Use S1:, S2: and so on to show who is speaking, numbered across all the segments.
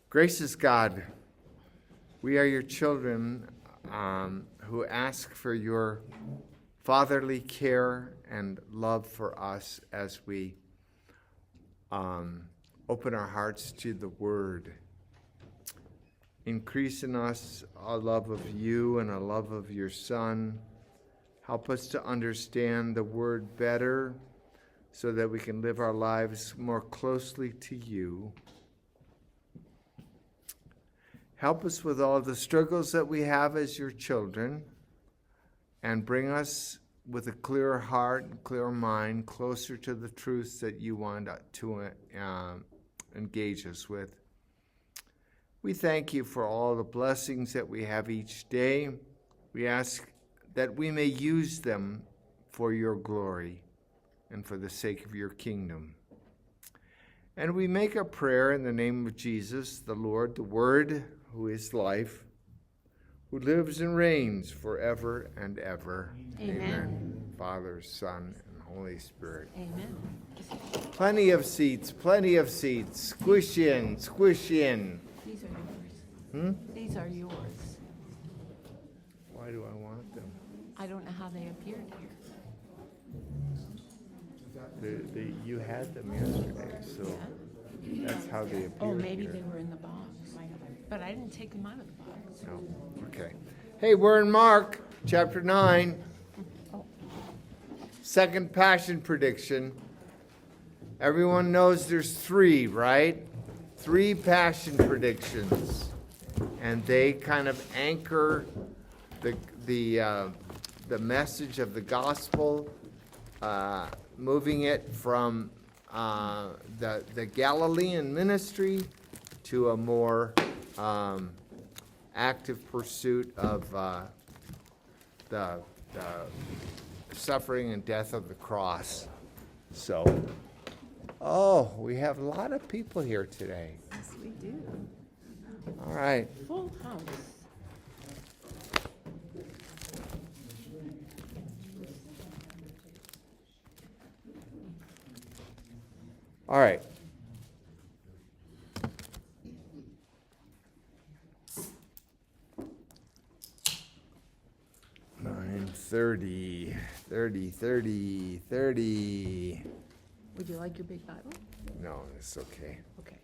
S1: Gracious God, we are your children who ask for your fatherly care and love for us as we open our hearts to the Word. Increase in us a love of you and a love of your Son. Help us to understand the Word better so that we can live our lives more closely to you. Help us with all the struggles that we have as your children, and bring us with a clear heart and clear mind closer to the truths that you want to engage us with. We thank you for all the blessings that we have each day. We ask that we may use them for your glory and for the sake of your kingdom. And we make a prayer in the name of Jesus, the Lord, the Word, who is life, who lives and reigns forever and ever. Amen. Father, Son, and Holy Spirit.
S2: Amen.
S1: Plenty of seats, plenty of seats. Squish in, squish in.
S2: These are yours. These are yours.
S1: Why do I want them?
S2: I don't know how they appeared here.
S1: You had them yesterday, so that's how they appeared.
S2: Oh, maybe
S1: here.
S2: they were in the box. But I didn't take them out of the box.
S1: No. Okay. Hey, we're in Mark chapter 9. Second passion prediction. Everyone knows there's 3, right? 3 passion predictions. And they kind of anchor the message of the gospel, moving it from the Galilean ministry to a more active pursuit of the suffering and death of the cross. So, we have a lot of people here today.
S2: Yes, we do.
S1: All right.
S2: Full house.
S1: All right. $9:30.
S2: Would you like your big Bible?
S1: No, it's okay.
S2: Okay.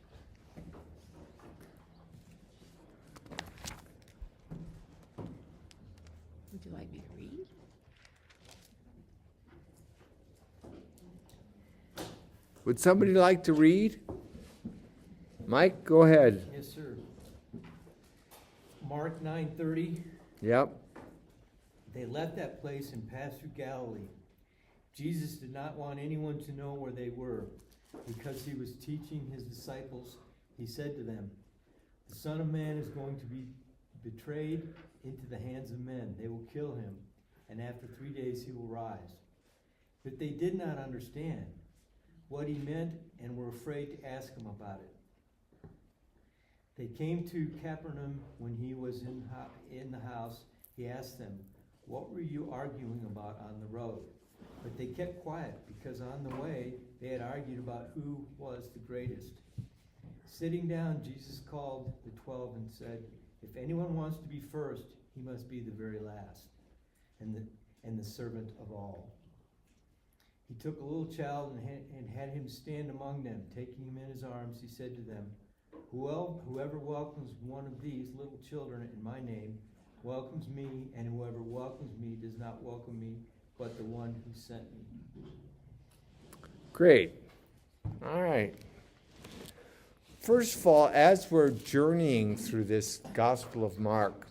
S2: Would you like me to read?
S1: Would somebody like to read? Mike, go ahead.
S3: Yes, sir. Mark 9:30.
S1: Yep.
S3: They left that place and passed through Galilee. Jesus did not want anyone to know where they were. Because he was teaching his disciples, he said to them, "The Son of Man is going to be betrayed into the hands of men. They will kill him, and after 3 days he will rise." But they did not understand what he meant and were afraid to ask him about it. They came to Capernaum. When he was in the house, he asked them, "What were you arguing about on the road?" But they kept quiet, because on the way they had argued about who was the greatest. Sitting down, Jesus called the 12 and said, "If anyone wants to be first, he must be the very last, and the servant of all." He took a little child and had him stand among them. Taking him in his arms, he said to them, "Whoever welcomes one of these little children in my name welcomes me, and whoever welcomes me does not welcome me, but the one who sent me."
S1: Great. All right. First of all, as we're journeying through this Gospel of Mark,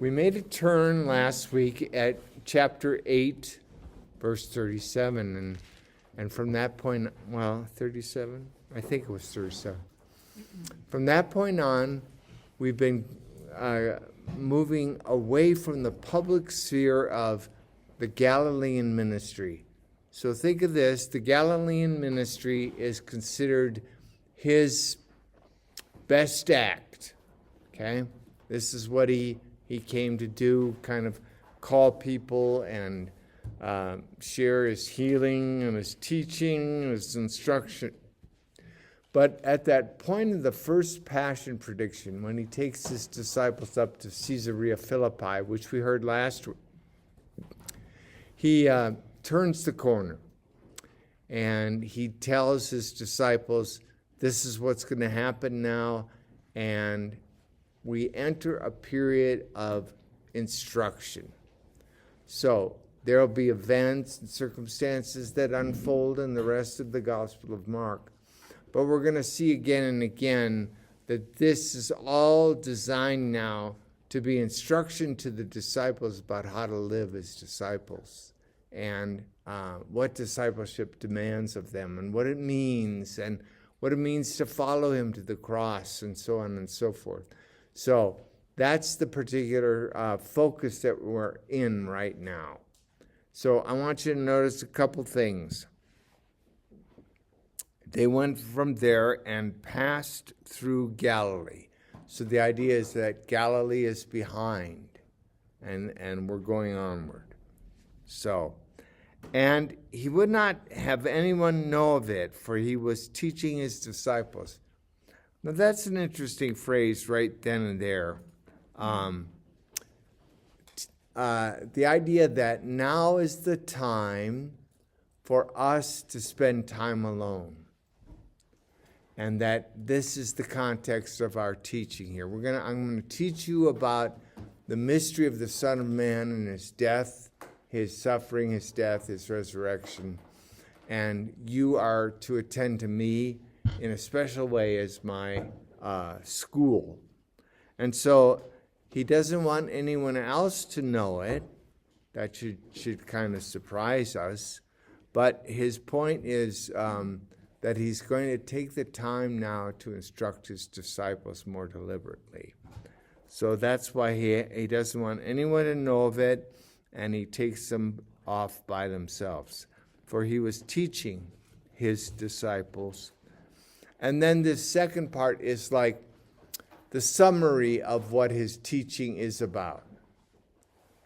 S1: we made a turn last week at chapter 8, verse 37. And from that point, 37? I think it was 37. From that point on, we've been moving away from the public sphere of the Galilean ministry. So think of this, the Galilean ministry is considered his best act, okay? This is what he came to do, kind of call people and share his healing and his teaching and his instruction. But at that point of the first passion prediction, when he takes his disciples up to Caesarea Philippi, which we heard last week, he turns the corner and he tells his disciples, this is what's going to happen now, and we enter a period of instruction. So there will be events and circumstances that unfold in the rest of the Gospel of Mark. But we're going to see again and again that this is all designed now to be instruction to the disciples about how to live as disciples and what discipleship demands of them and what it means to follow him to the cross and so on and so forth. So that's the particular focus that we're in right now. So I want you to notice a couple things. They went from there and passed through Galilee. So the idea is that Galilee is behind and we're going onward. So, and he would not have anyone know of it, for he was teaching his disciples. Now that's an interesting phrase right then and there. The idea that now is the time for us to spend time alone. And that this is the context of our teaching here. I'm going to teach you about the mystery of the Son of Man and his death, his suffering, his death, his resurrection. And you are to attend to me in a special way as my school. And so he doesn't want anyone else to know it. That should kind of surprise us. But his point is that he's going to take the time now to instruct his disciples more deliberately. So that's why he doesn't want anyone to know of it, and he takes them off by themselves. For he was teaching his disciples. And then this second part is like the summary of what his teaching is about.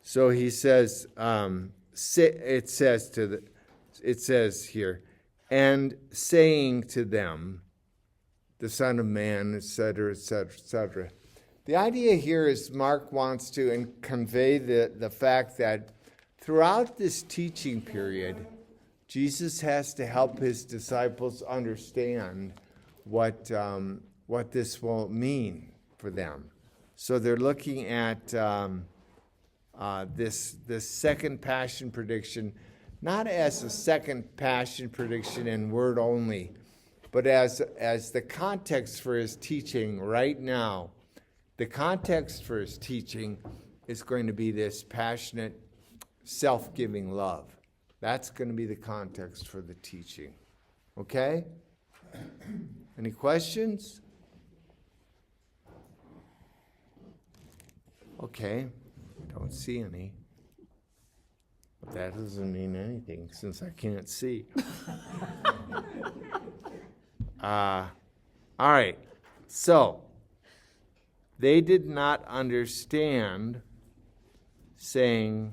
S1: So he says, it says here, and saying to them, the Son of Man, etc., etc., etc. The idea here is Mark wants to convey the fact that throughout this teaching period, Jesus has to help his disciples understand what this will mean for them. So they're looking at this second passion prediction, not as a second passion prediction in word only, but as the context for his teaching right now. The context for his teaching is going to be this passionate, self-giving love. That's going to be the context for the teaching. Okay? Any questions? Okay. Don't see any. But that doesn't mean anything since I can't see. All right. So, they did not understand saying,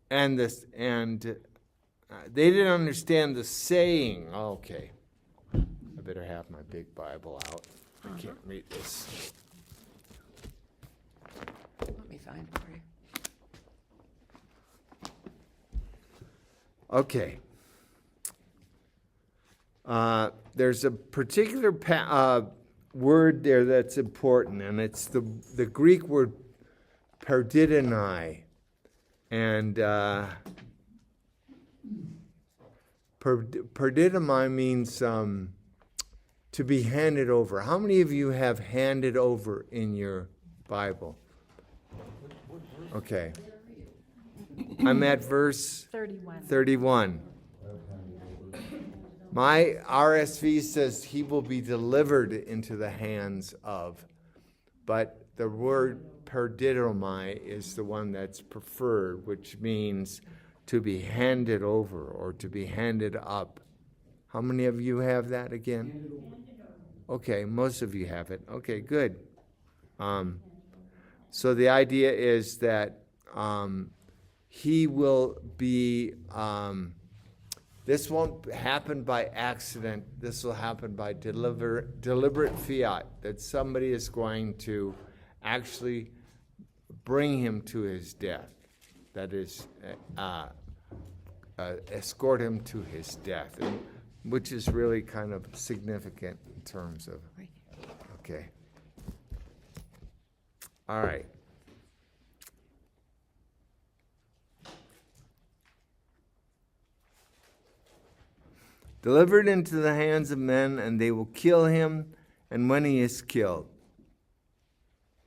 S1: they didn't understand the saying. Okay. I better have my big Bible out. I can't read this.
S2: Let me find it for you.
S1: Okay. There's a particular word there that's important, and it's the Greek word perdidomai. And perdidomai means to be handed over. How many of you have handed over in your Bible? Okay. I'm at verse 31. My RSV says he will be delivered into the hands of, but the word perdidomai is the one that's preferred, which means to be handed over or to be handed up. How many of you have that again? Okay, most of you have it. Okay, good. So the idea is that he will be This won't happen by accident. This will happen by deliberate fiat, that somebody is going to actually bring him to his death. That is, escort him to his death, which is really kind of significant in terms of,
S2: Right.
S1: okay. All right. Delivered into the hands of men, and they will kill him, and when he is killed,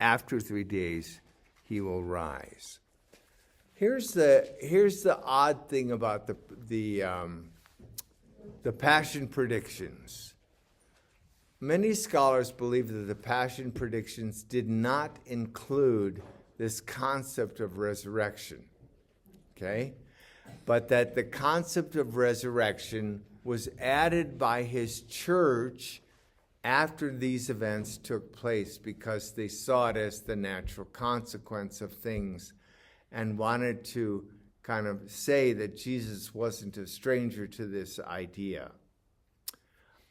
S1: after 3 days, he will rise. Here's the odd thing about the Passion predictions. Many scholars believe that the Passion predictions did not include this concept of resurrection, okay? But that the concept of resurrection was added by his church after these events took place, because they saw it as the natural consequence of things and wanted to kind of say that Jesus wasn't a stranger to this idea.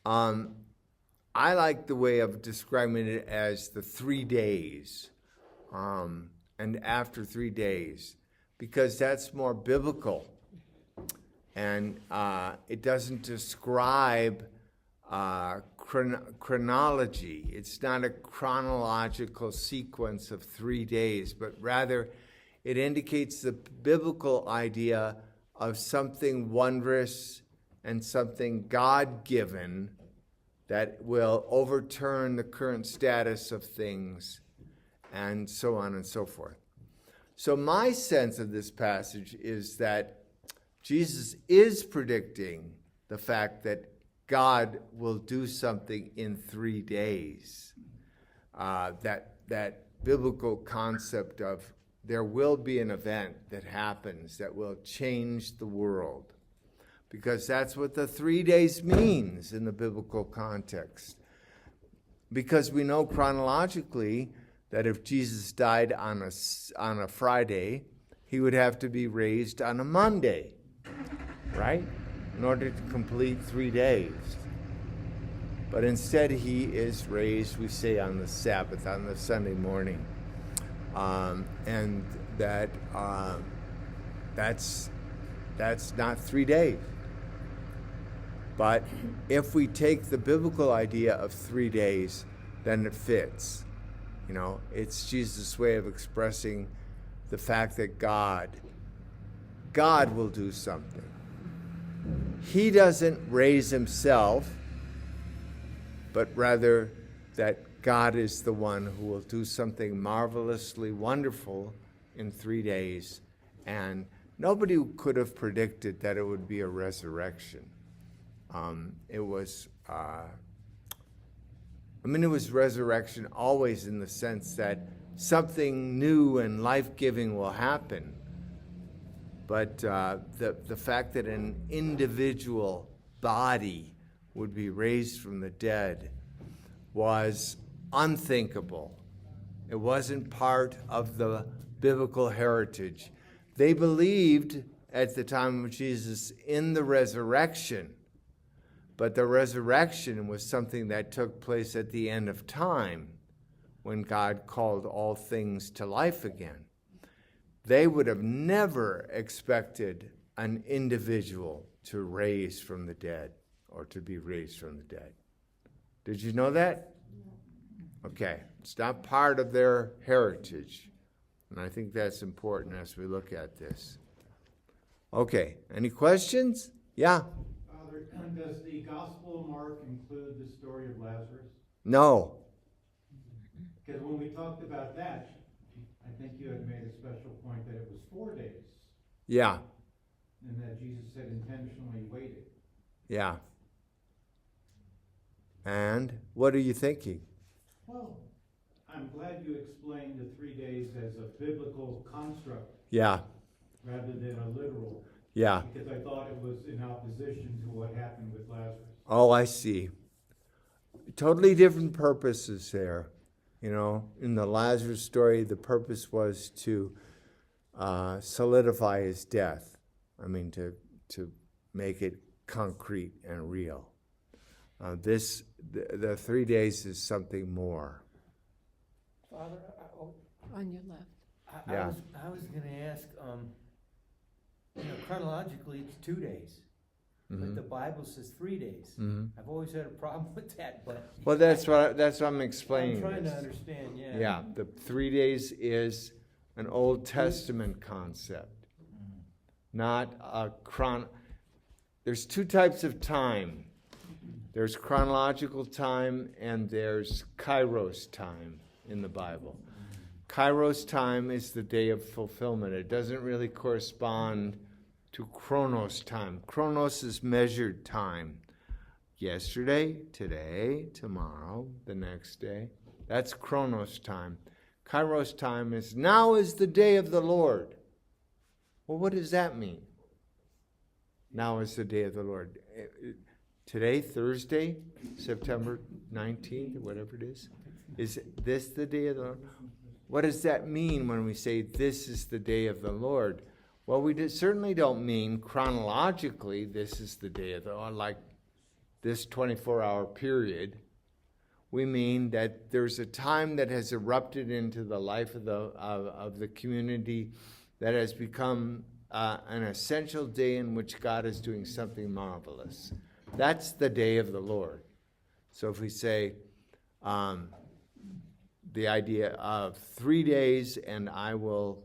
S1: I like the way of describing it as the 3 days, and after 3 days, because that's more biblical. And it doesn't describe chronology. It's not a chronological sequence of 3 days, but rather it indicates the biblical idea of something wondrous and something God-given that will overturn the current status of things, and so on and so forth. So my sense of this passage is that Jesus is predicting the fact that God will do something in 3 days. That biblical concept of there will be an event that happens that will change the world. Because that's what the 3 days means in the biblical context. Because we know chronologically that if Jesus died on a Friday, he would have to be raised on a Monday, right? In order to complete 3 days. But instead he is raised, we say, on the Sabbath, on the Sunday morning. And that's not 3 days. But if we take the biblical idea of 3 days, then it fits. You know, it's Jesus' way of expressing the fact that God will do something. He doesn't raise himself, but rather that God is the one who will do something marvelously wonderful in 3 days. And nobody could have predicted that it would be a resurrection. It was resurrection always in the sense that something new and life-giving will happen. But the fact that an individual body would be raised from the dead was unthinkable. It wasn't part of the biblical heritage. They believed at the time of Jesus in the resurrection, but the resurrection was something that took place at the end of time when God called all things to life again. They would have never expected an individual to raise from the dead or to be raised from the dead. Did you know that? Okay, it's not part of their heritage. And I think that's important as we look at this. Okay, any questions? Yeah?
S4: Father, does the Gospel of Mark include the story of Lazarus?
S1: No.
S4: Because when we talked about that, I think you had made a special point that it was 4 days.
S1: Yeah.
S4: And that Jesus had intentionally waited.
S1: Yeah. And what are you thinking?
S4: Well, I'm glad you explained the 3 days as a biblical construct
S1: Yeah.
S4: rather than a literal.
S1: Yeah.
S4: Because I thought it was in opposition to what happened with Lazarus.
S1: Oh, I see. Totally different purposes there. You know, in the Lazarus story, the purpose was to solidify his death. I mean, to make it concrete and real. The 3 days is something more.
S3: Father,
S2: On your left.
S1: Yeah.
S3: I was gonna ask, chronologically, it's 2 days, but the Bible says 3 days. I've always had a problem with that, but.
S1: Well, that's what I'm explaining.
S3: I'm trying to
S1: this.
S3: understand, yeah.
S1: Yeah, the 3 days is an Old Testament concept, not a There's two types of time. There's chronological time and there's kairos time in the Bible. Kairos time is the day of fulfillment. It doesn't really correspond to chronos time. Chronos is measured time. Yesterday, today, tomorrow, the next day. That's chronos time. Kairos time is now is the day of the Lord. Well, what does that mean? Now is the day of the Lord. Today, Thursday, September 19th, or whatever it is this the day of the Lord? What does that mean when we say this is the day of the Lord? Well, we certainly don't mean chronologically this is the day of the Lord, like this 24-hour period. We mean that there's a time that has erupted into the life of the community that has become an essential day in which God is doing something marvelous. That's the day of the Lord. So if we say the idea of 3 days and I will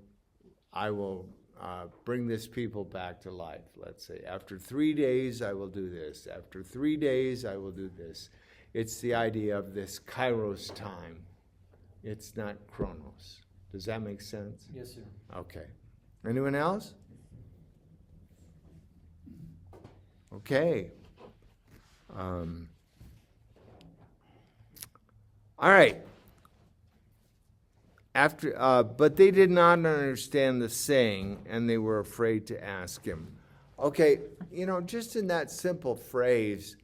S1: bring this people back to life, let's say. After 3 days, I will do this. After 3 days, I will do this. It's the idea of this kairos time. It's not chronos. Does that make sense?
S3: Yes, sir.
S1: Okay. Anyone else? Okay. All right. But they did not understand the saying, and they were afraid to ask him. Okay, just in that simple phrase,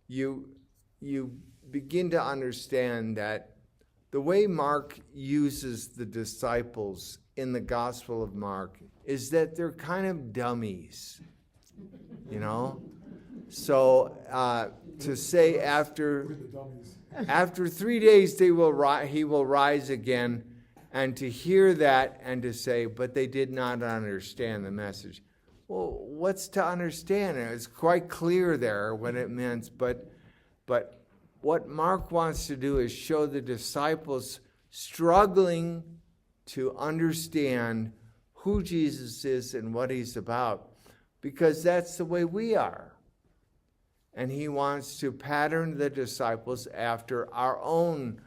S1: you begin to understand that the way Mark uses the disciples in the Gospel of Mark is that they're kind of dummies, So to say after 3 days he will rise again, and to hear that and to say, but they did not understand the message. Well, what's to understand? It's quite clear there what it meant, but what Mark wants to do is show the disciples struggling to understand who Jesus is and what he's about, because that's the way we are. And he wants to pattern the disciples after our own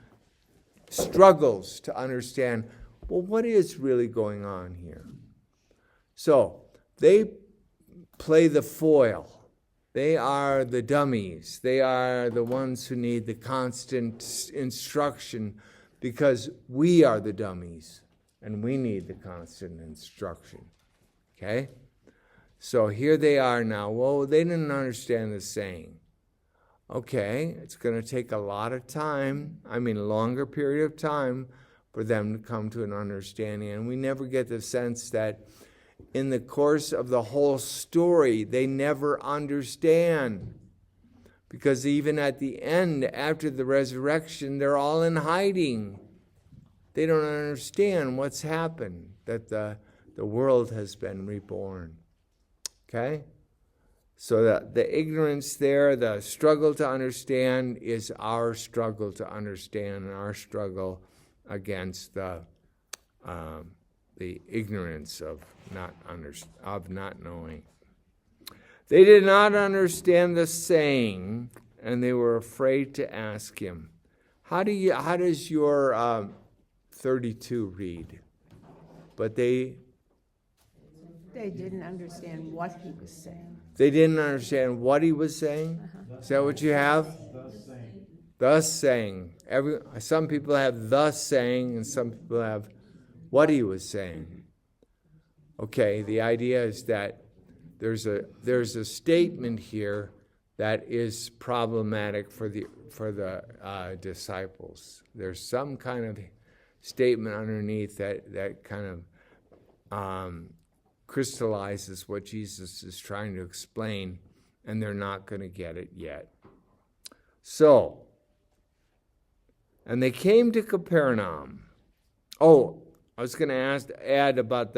S1: struggles to understand, well, what is really going on here? So they play the foil. They are the dummies. They are the ones who need the constant instruction because we are the dummies and we need the constant instruction. Okay? So here they are now. Well, they didn't understand the saying. Okay, it's going to take a lot of time, a longer period of time for them to come to an understanding. And we never get the sense that in the course of the whole story, they never understand. Because even at the end, after the resurrection, they're all in hiding. They don't understand what's happened, that the world has been reborn. Okay? So the ignorance there, the struggle to understand is our struggle to understand and our struggle against the ignorance of not knowing. They did not understand the saying, and they were afraid to ask him. How does your 32 read? But they
S2: didn't understand what he was saying.
S1: They didn't understand what he was saying? Is that what you have? Thus saying. Some people have thus saying, and some people have what he was saying. Okay, the idea is that there's a statement here that is problematic for the disciples. There's some kind of statement underneath that kind of crystallizes what Jesus is trying to explain and they're not going to get it yet. So, and they came to Capernaum. Oh, I was going to add about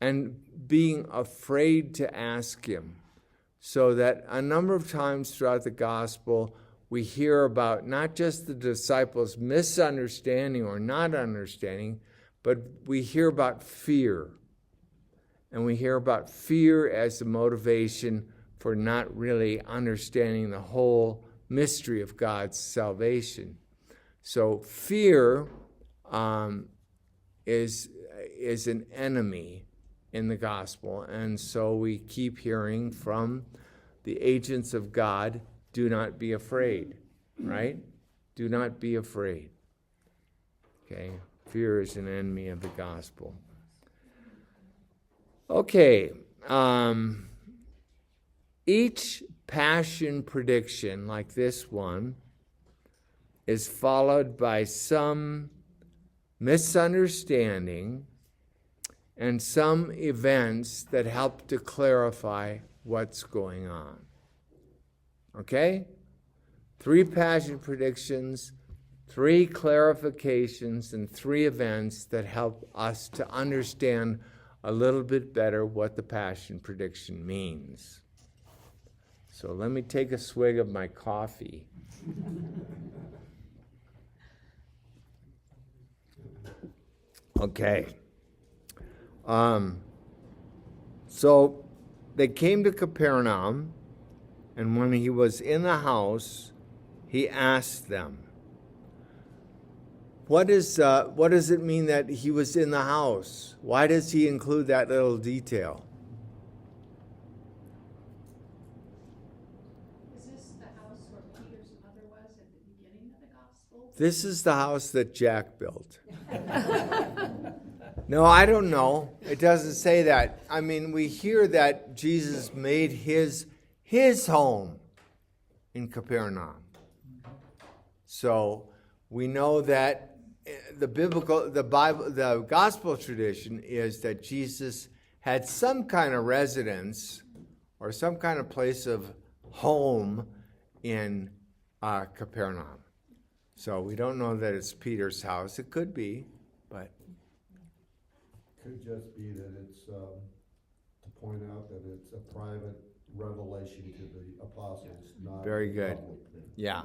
S1: and being afraid to ask him. So that a number of times throughout the gospel, we hear about not just the disciples' misunderstanding or not understanding, but we hear about fear. And we hear about fear as the motivation for not really understanding the whole mystery of God's salvation. So fear is an enemy in the gospel. And so we keep hearing from the agents of God, do not be afraid, right? Do not be afraid. Okay, fear is an enemy of the gospel. Okay, each passion prediction, like this one, is followed by some misunderstanding and some events that help to clarify what's going on. Okay? 3 passion predictions, 3 clarifications, and 3 events that help us to understand a little bit better what the passion prediction means. So let me take a swig of my coffee. Okay. So they came to Capernaum, and when he was in the house, he asked them, what does it mean that he was in the house? Why does he include that little detail?
S5: Is this the house where Peter's mother was at the beginning of the gospel?
S1: This is the house that Jack built. No, I don't know. It doesn't say that. I mean, we hear that Jesus made his home in Capernaum. So we know that the gospel tradition is that Jesus had some kind of residence or some kind of place of home in Capernaum. So we don't know that it's Peter's house. It could be, but
S6: Could just be that it's, to point out that it's a private revelation to the apostles, not
S1: Very good.
S6: public.
S1: yeah,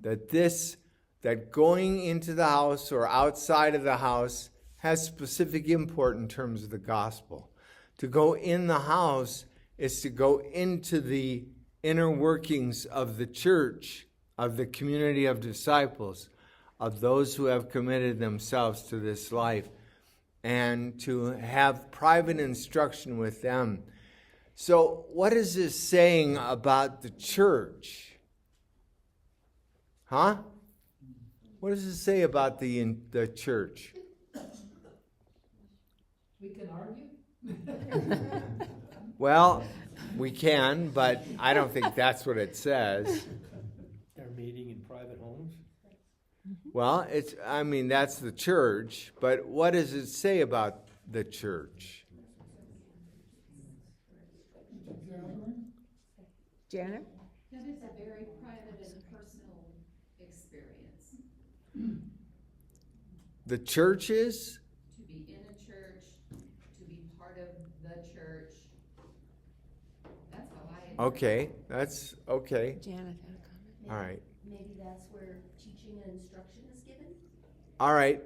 S1: that going into the house or outside of the house has specific import in terms of the gospel. To go in the house is to go into the inner workings of the church, of the community of disciples, of those who have committed themselves to this life, and to have private instruction with them. So what is this saying about the church? Huh? What does it say about the church?
S5: We can argue?
S1: Well, we can, but I don't think that's what it says.
S3: They're meeting in private homes.
S1: Well, that's the church, but what does it say about the church?
S2: Janet?
S5: That is a very private and personal experience.
S1: The church is?
S5: To be in a church, to be part of the church. That's how I.
S1: Okay, that's okay.
S2: Janet had a comment.
S1: All right.
S7: Maybe that's where teaching and instruction is given?
S1: All right,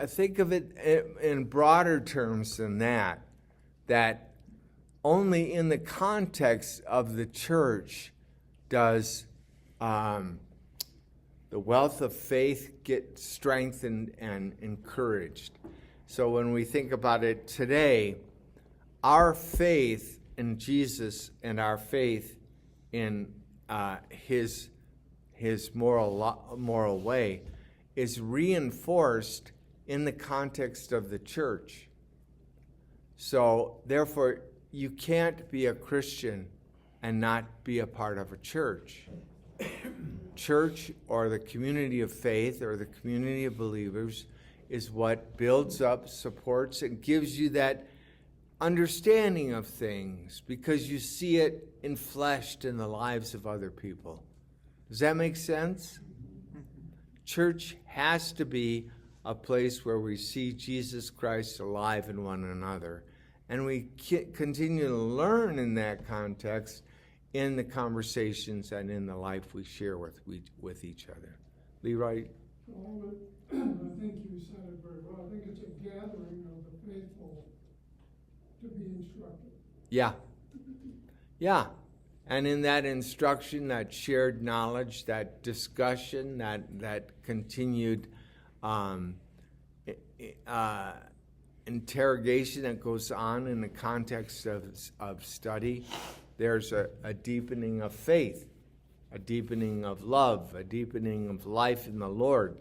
S1: think of it in broader terms than that only in the context of the church does the wealth of faith get strengthened and encouraged. So when we think about it today, our faith in Jesus and our faith in his moral way is reinforced in the context of the church. So therefore, you can't be a Christian and not be a part of a church. Church, or the community of faith, or the community of believers, is what builds up, supports, and gives you that understanding of things because you see it enfleshed in the lives of other people. Does that make sense? Church has to be a place where we see Jesus Christ alive in one another. And we continue to learn in that context in the conversations and in the life we share with each other. Leroy?
S8: Well, I think you said it very well. I think it's a gathering of the faithful to be instructed.
S1: Yeah. Yeah. And in that instruction, that shared knowledge, that discussion, that continued interrogation that goes on in the context of study, there's a deepening of faith, a deepening of love, a deepening of life in the Lord.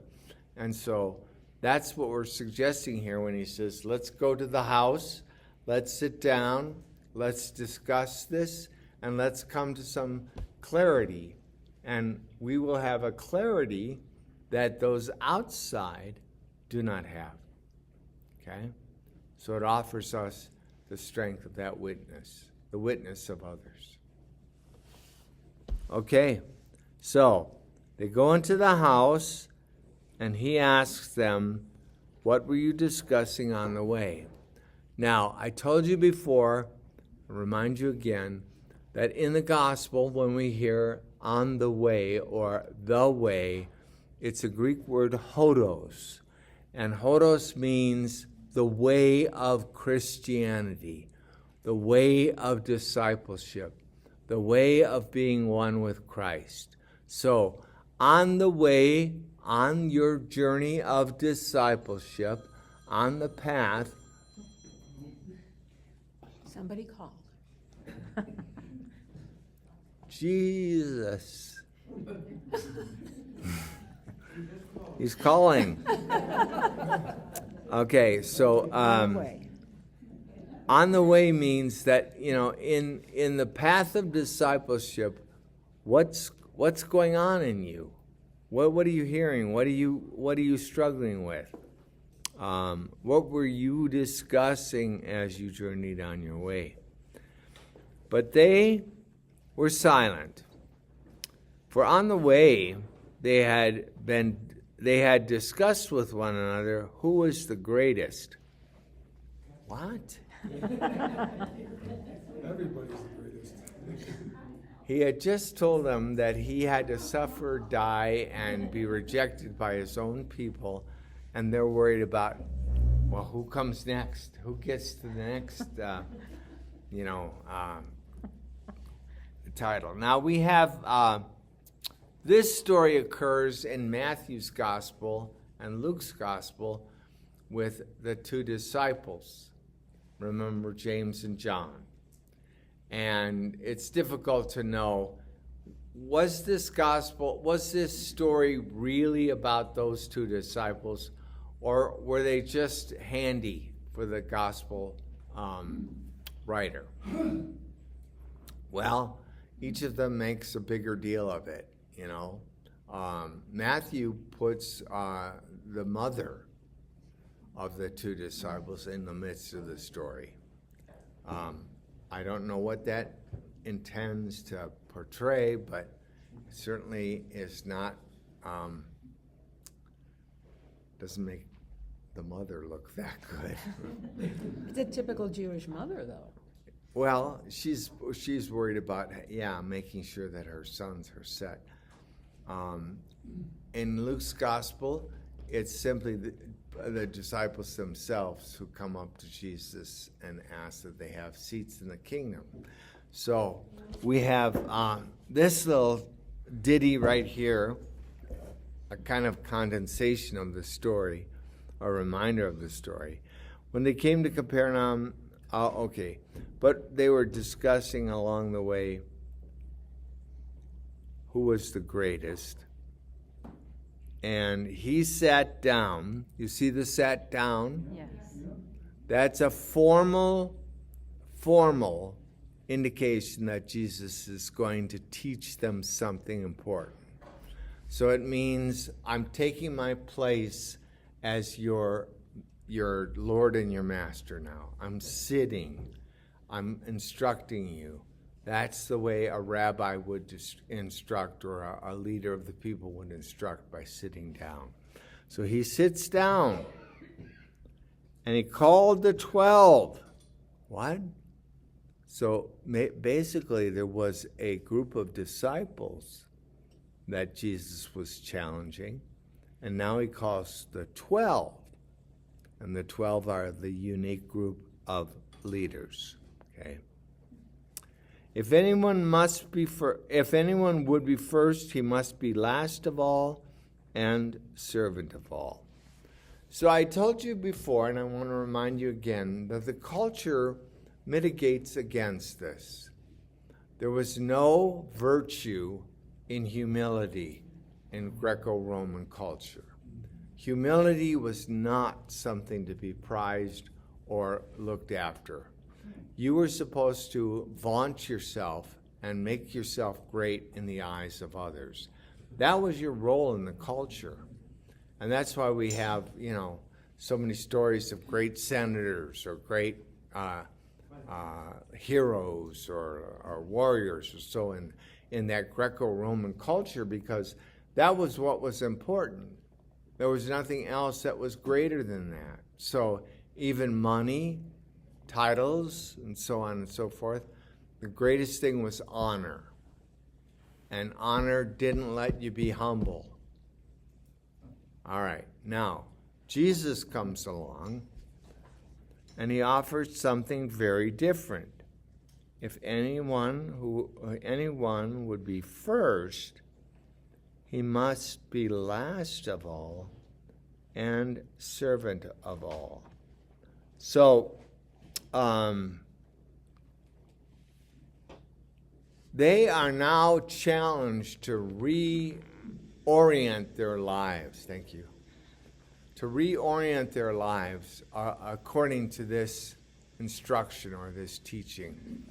S1: And so that's what we're suggesting here when he says, let's go to the house, let's sit down, let's discuss this, and let's come to some clarity. And we will have a clarity that those outside do not have. Okay? So it offers us the strength of that witness, the witness of others. Okay, so they go into the house, and he asks them, what were you discussing on the way? Now, I told you before, I'll remind you again, that in the gospel, when we hear on the way or the way, it's a Greek word hodos. And hodos means the way of Christianity, the way of discipleship, the way of being one with Christ. So, on the way, on your journey of discipleship, on the path.
S2: Somebody called.
S1: Jesus. He's calling. Okay, so on the way means that, in the path of discipleship, what's going on in you? What are you hearing? What are you struggling with? What were you discussing as you journeyed on your way? But they were silent. For on the way they had discussed with one another who was the greatest. What?
S8: Everybody's the greatest.
S1: He had just told them that he had to suffer, die, and be rejected by his own people, and they're worried about, well, who comes next? Who gets to the next, title? Now we have, this story occurs in Matthew's gospel and Luke's gospel with the two disciples. Remember James and John. And it's difficult to know, was this story really about those two disciples, or were they just handy for the gospel writer? Well, each of them makes a bigger deal of it, Matthew puts the mother of the two disciples in the midst of the story. I don't know what that intends to portray, but it certainly is not, doesn't make the mother look that good.
S2: It's a typical Jewish mother, though.
S1: Well, she's worried about, making sure that her sons are set. In Luke's gospel, it's simply the disciples themselves who come up to Jesus and ask that they have seats in the kingdom. So we have this little ditty right here, a kind of condensation of the story, a reminder of the story. When they came to Capernaum, but they were discussing along the way who was the greatest. And he sat down. You see the sat down?
S2: Yes.
S1: That's a formal indication that Jesus is going to teach them something important. So it means I'm taking my place as your your Lord and your master now. I'm sitting. I'm instructing you. That's the way a rabbi would instruct, or a leader of the people would instruct, by sitting down. So he sits down, and he called the 12. What? So basically there was a group of disciples that Jesus was challenging, and now he calls the 12. And the 12 are the unique group of leaders. Okay. If anyone would be first, he must be last of all and servant of all. So I told you before, and I want to remind you again, that the culture mitigates against this. There was no virtue in humility in Greco-Roman culture. Humility was not something to be prized or looked after. You were supposed to vaunt yourself and make yourself great in the eyes of others. That was your role in the culture. And that's why we have, so many stories of great senators or great heroes or warriors or so in that Greco-Roman culture, because that was what was important. There was nothing else that was greater than that. So even money, titles, and so on and so forth, the greatest thing was honor. And honor didn't let you be humble. All right, now, Jesus comes along, and he offers something very different. If anyone would be first, he must be last of all and servant of all. So, they are now challenged to reorient their lives. Thank you. To reorient their lives according to this instruction or this teaching.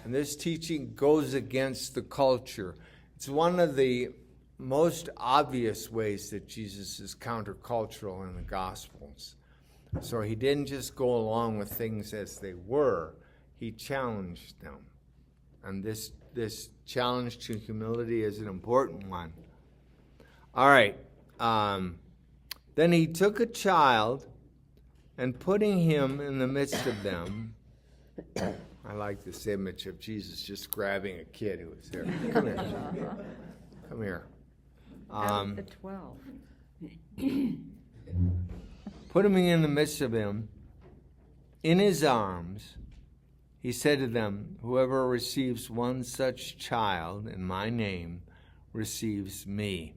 S1: And this teaching goes against the culture. It's one of the most obvious ways that Jesus is countercultural in the Gospels. So he didn't just go along with things as they were. He challenged them. And this challenge to humility is an important one. All right. Then he took a child, and putting him in the midst of them, I like this image of Jesus just grabbing a kid who was there. Come here. Come here.
S2: Out of the 12.
S1: Put him in the midst of him, in his arms, he said to them, whoever receives one such child in my name receives me.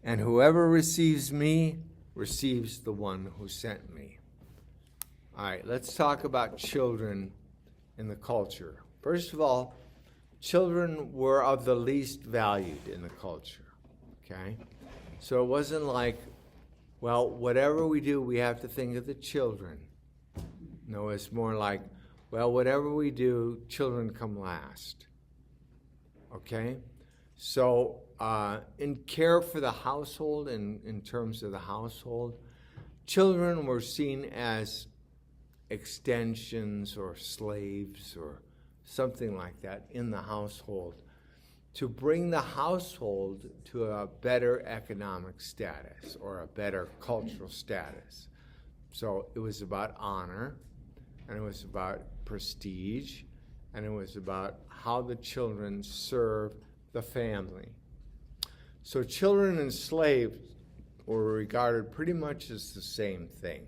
S1: And whoever receives me receives the one who sent me. All right, let's talk about children in the culture. First of all, children were of the least valued in the culture, okay? So it wasn't like, well, whatever we do, we have to think of the children. No, it's more like, well, whatever we do, children come last, okay? So in care for the household, in terms of the household, children were seen as extensions or slaves or something like that in the household, to bring the household to a better economic status or a better cultural status. So it was about honor, and it was about prestige, and it was about how the children serve the family. So children and slaves were regarded pretty much as the same thing.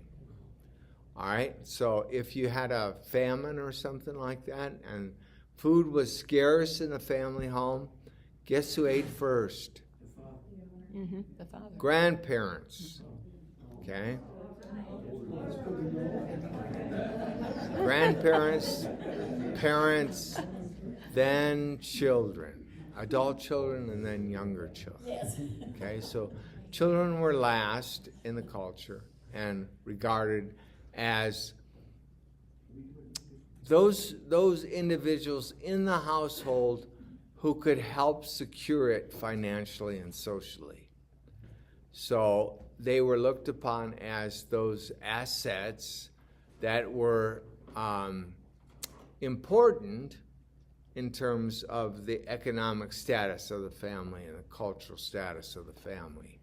S1: All right, so if you had a famine or something like that, and food was scarce in the family home, guess who ate first?
S2: The father.
S1: Grandparents. Okay? Grandparents, parents, then children. Adult children and then younger children.
S7: Yes.
S1: Okay, so children were last in the culture and regarded as those individuals in the household who could help secure it financially and socially. So they were looked upon as those assets that were important in terms of the economic status of the family and the cultural status of the family.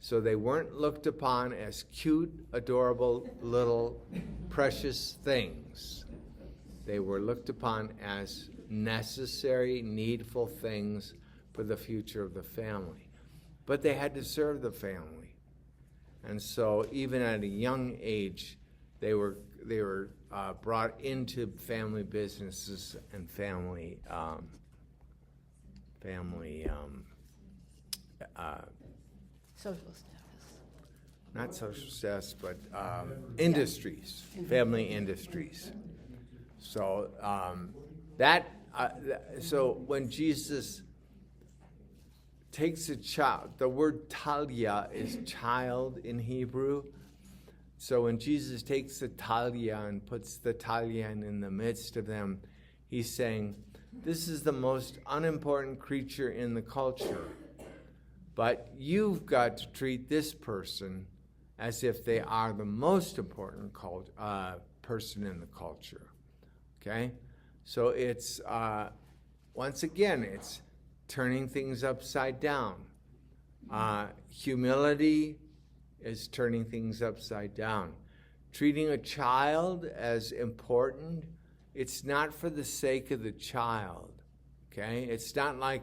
S1: So they weren't looked upon as cute, adorable, little, precious things. They were looked upon as necessary, needful things for the future of the family. But they had to serve the family. And so even at a young age, they were brought into family businesses and family
S2: Social status.
S1: not social status, but industries, family industries. So so when Jesus takes a child, the word talia is child in Hebrew. So when Jesus takes the talia and puts the talian in the midst of them, he's saying, this is the most unimportant creature in the culture, but you've got to treat this person as if they are the most important person in the culture. Okay? So it's, once again, it's turning things upside down. Humility is turning things upside down. Treating a child as important, it's not for the sake of the child. Okay? It's not like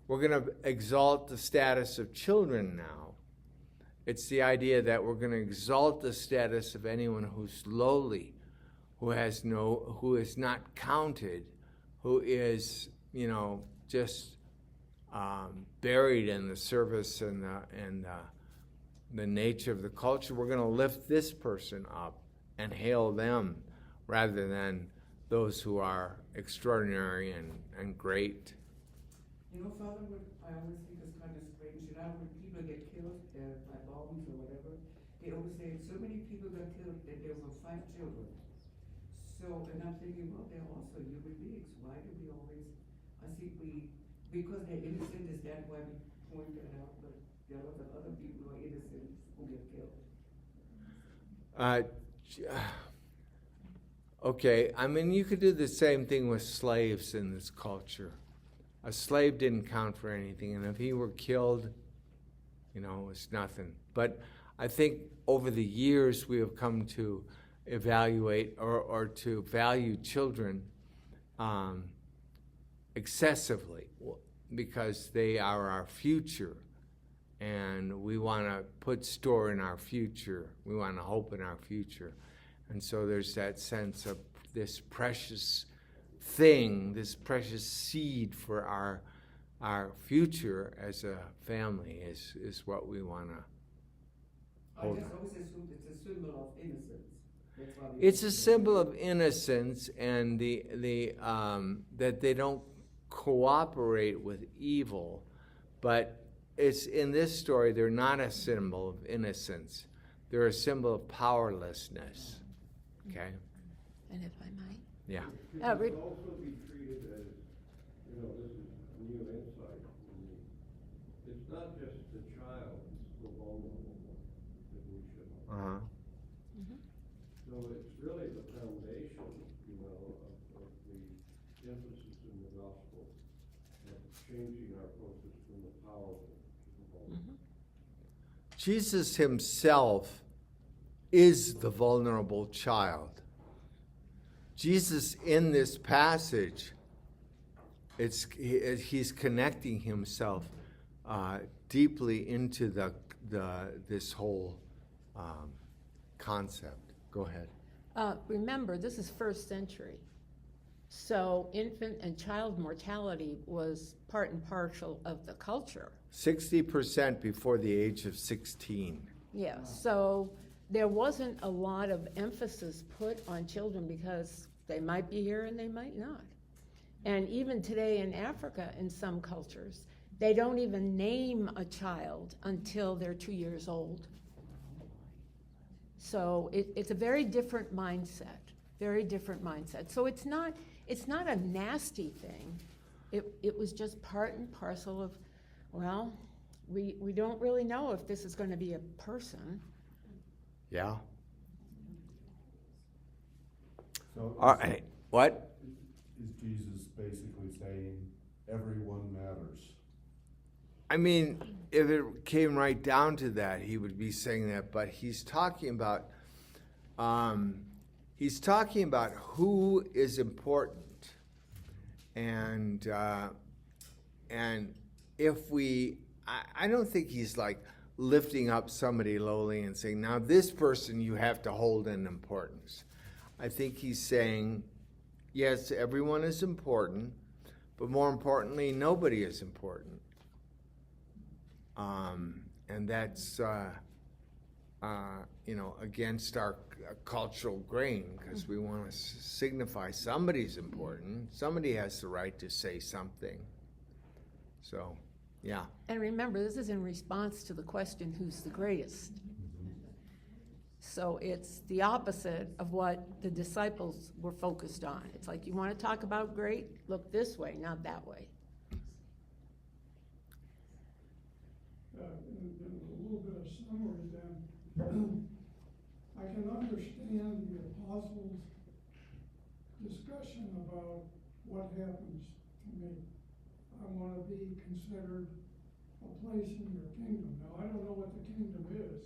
S1: we're going to exalt the status of children now. It's the idea that we're going to exalt the status of anyone who's lowly, who is not counted, who is, just buried in the service and the nature of the culture. We're going to lift this person up and hail them rather than those who are extraordinary and great.
S9: Father, what I always think is kind of strange, when people get killed by bombs or whatever, they always say so many people got killed that there were 5 children. So, and I'm thinking, well, they're also human beings. Why do we always, because they're innocent, is that why we point that out? But there are other people who are innocent who get killed.
S1: Okay, you could do the same thing with slaves in this culture. A slave didn't count for anything, and if he were killed, it's nothing. But I think over the years we have come to evaluate or to value children excessively because they are our future, and we want to put store in our future. We want to hope in our future. And so there's that sense of this precious thing, this precious seed for our future as a family is what we want to hold.
S9: I just always assumed it's a symbol of innocence.
S1: It's a symbol of innocence and the that they don't cooperate with evil, but it's in this story they're not a symbol of innocence. They're a symbol of powerlessness. Okay?
S2: And if I might?
S1: Yeah.
S6: Could
S2: Rick-
S6: this also be treated as, this is new insight for me. It's not just the child, it's the vulnerable one that we should.
S1: Uh-huh.
S6: So it's really the foundation, of the emphasis in the gospel of changing our focus from the powerful to the vulnerable.
S1: Jesus himself is the vulnerable child. Jesus, in this passage, he's connecting himself deeply into this whole concept. Go ahead.
S2: Remember, this is 1st century. So infant and child mortality was part and parcel of the culture.
S1: 60% before the age of 16.
S2: Yeah, so there wasn't a lot of emphasis put on children because they might be here and they might not. And even today in Africa, in some cultures, they don't even name a child until they're 2 years old. So it's a very different mindset, very different mindset. So it's not a nasty thing. It was just part and parcel of, well, We don't really know if this is going to be a person.
S1: Yeah.
S10: So
S1: All right. What?
S10: is Jesus basically saying everyone matters?
S1: I mean, if it came right down to that, he would be saying that. But he's talking about who is important, and if we, I don't think he's like lifting up somebody lowly and saying, now this person you have to hold in importance. I think he's saying, yes, everyone is important, but more importantly, nobody is important. And that's, against our cultural grain, because we want to signify somebody's important. Somebody has the right to say something. So, yeah.
S2: And remember, this is in response to the question, who's the greatest? So it's the opposite of what the disciples were focused on. It's like, you want to talk about great? Look this way, not that way.
S8: In a little bit of summary then, I can understand the apostles' discussion about what happens to me. I want to be considered a place in your kingdom. Now, I don't know what the kingdom is,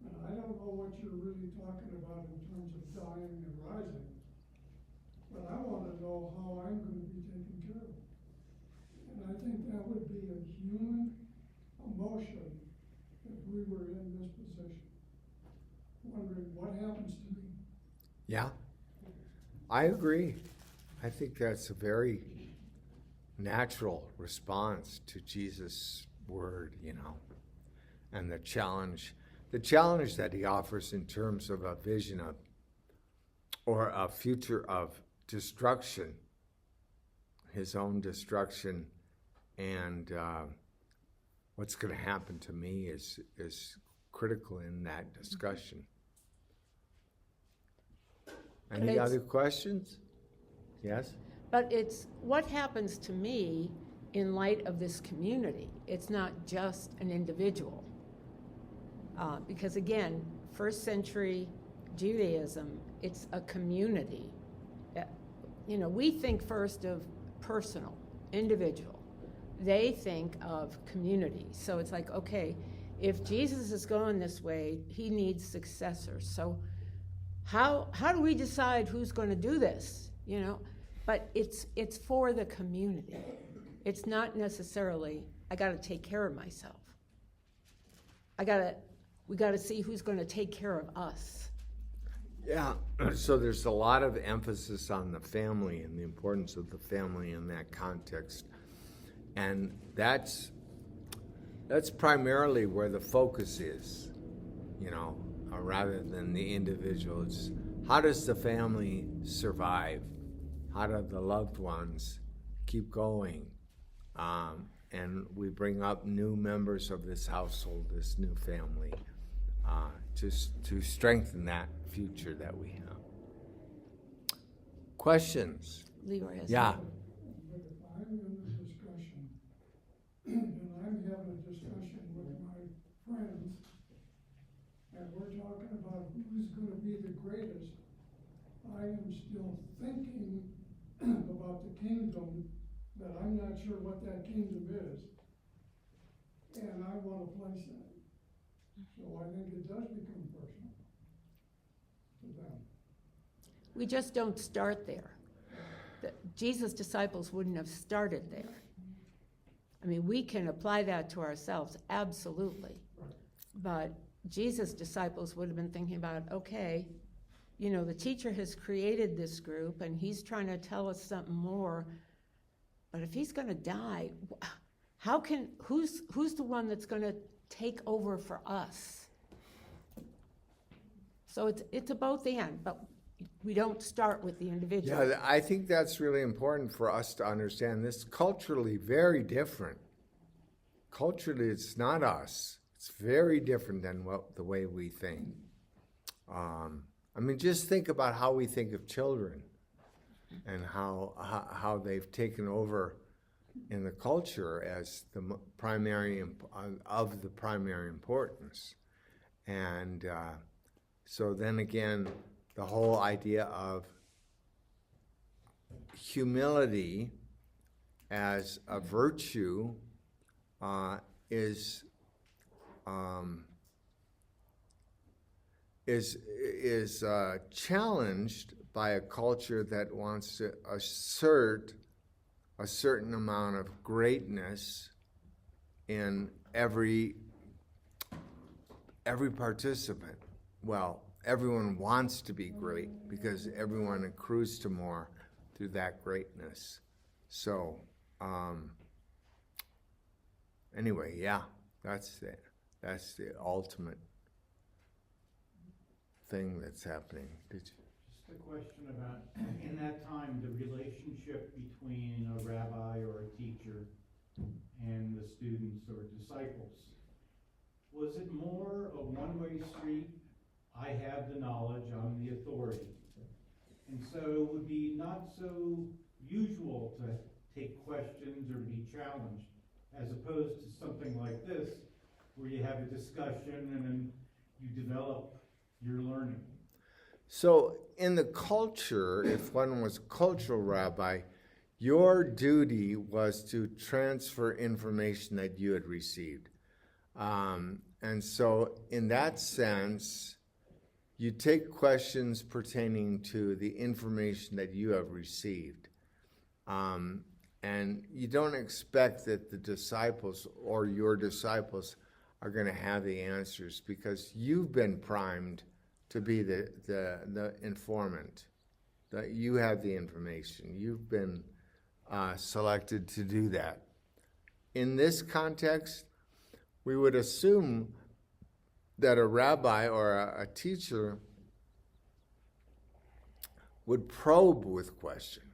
S8: and I don't know what you're really talking about in terms of dying and rising, but I want to know how I'm going to be taken care of. And I think that would be a human emotion if we were in this position, wondering what happens to me.
S1: Yeah. I agree. I think that's a very natural response to Jesus' word, and the challenge that he offers in terms of a vision of, or a future of destruction, his own destruction, and what's going to happen to me is critical in that discussion. Any other questions? Yes?
S2: But it's what happens to me in light of this community. It's not just an individual. Because again, first century Judaism, it's a community. We think first of personal, individual. They think of community. So it's like, okay, if Jesus is going this way, he needs successors. So how do we decide who's going to do this? But it's for the community. It's not necessarily, I got to take care of myself. We got to see who's going to take care of us.
S1: Yeah, so there's a lot of emphasis on the family and the importance of the family in that context. And that's primarily where the focus is, rather than the individual. It's how does the family survive? How do the loved ones keep going? And we bring up new members of this household, this new family, to strengthen that future that we have. Questions?
S2: Leroy has
S1: Yeah.
S8: But if I'm in the discussion, and I'm having a discussion with my friends, and we're talking about who's gonna be the greatest, I am still thinking about the kingdom, that I'm not sure what that kingdom is, and I want a place in it. So I think it does become personal to them.
S2: We just don't start there. Jesus' disciples wouldn't have started there. I mean, we can apply that to ourselves, absolutely. But Jesus' disciples would have been thinking about, okay, the teacher has created this group and he's trying to tell us something more, but if he's going to die, who's the one that's going to take over for us? So it's a both and, but we don't start with the individual.
S1: Yeah, I think that's really important for us to understand. This culturally very different. Culturally, it's not us. It's very different than the way we think. Just think about how we think of children and how they've taken over in the culture as the of the primary importance. And so then again, the whole idea of humility as a virtue is challenged by a culture that wants to assert a certain amount of greatness in every participant. Well, everyone wants to be great because everyone accrues to more through that greatness. So, anyway, yeah, that's the ultimate thing that's happening.
S4: Just a question about, in that time, the relationship between a rabbi or a teacher and the students or disciples. Was it more a one-way street? I have the knowledge, I'm the authority. And so it would be not so usual to take questions or be challenged, as opposed to something like this, where you have a discussion and then you develop your learning.
S1: So in the culture, if one was a cultural rabbi, your duty was to transfer information that you had received. And so in that sense, you take questions pertaining to the information that you have received. And you don't expect that the disciples or your disciples are going to have the answers because you've been primed to be the informant, that you have the information. You've been selected to do that. In this context, we would assume that a rabbi or a teacher would probe with questions.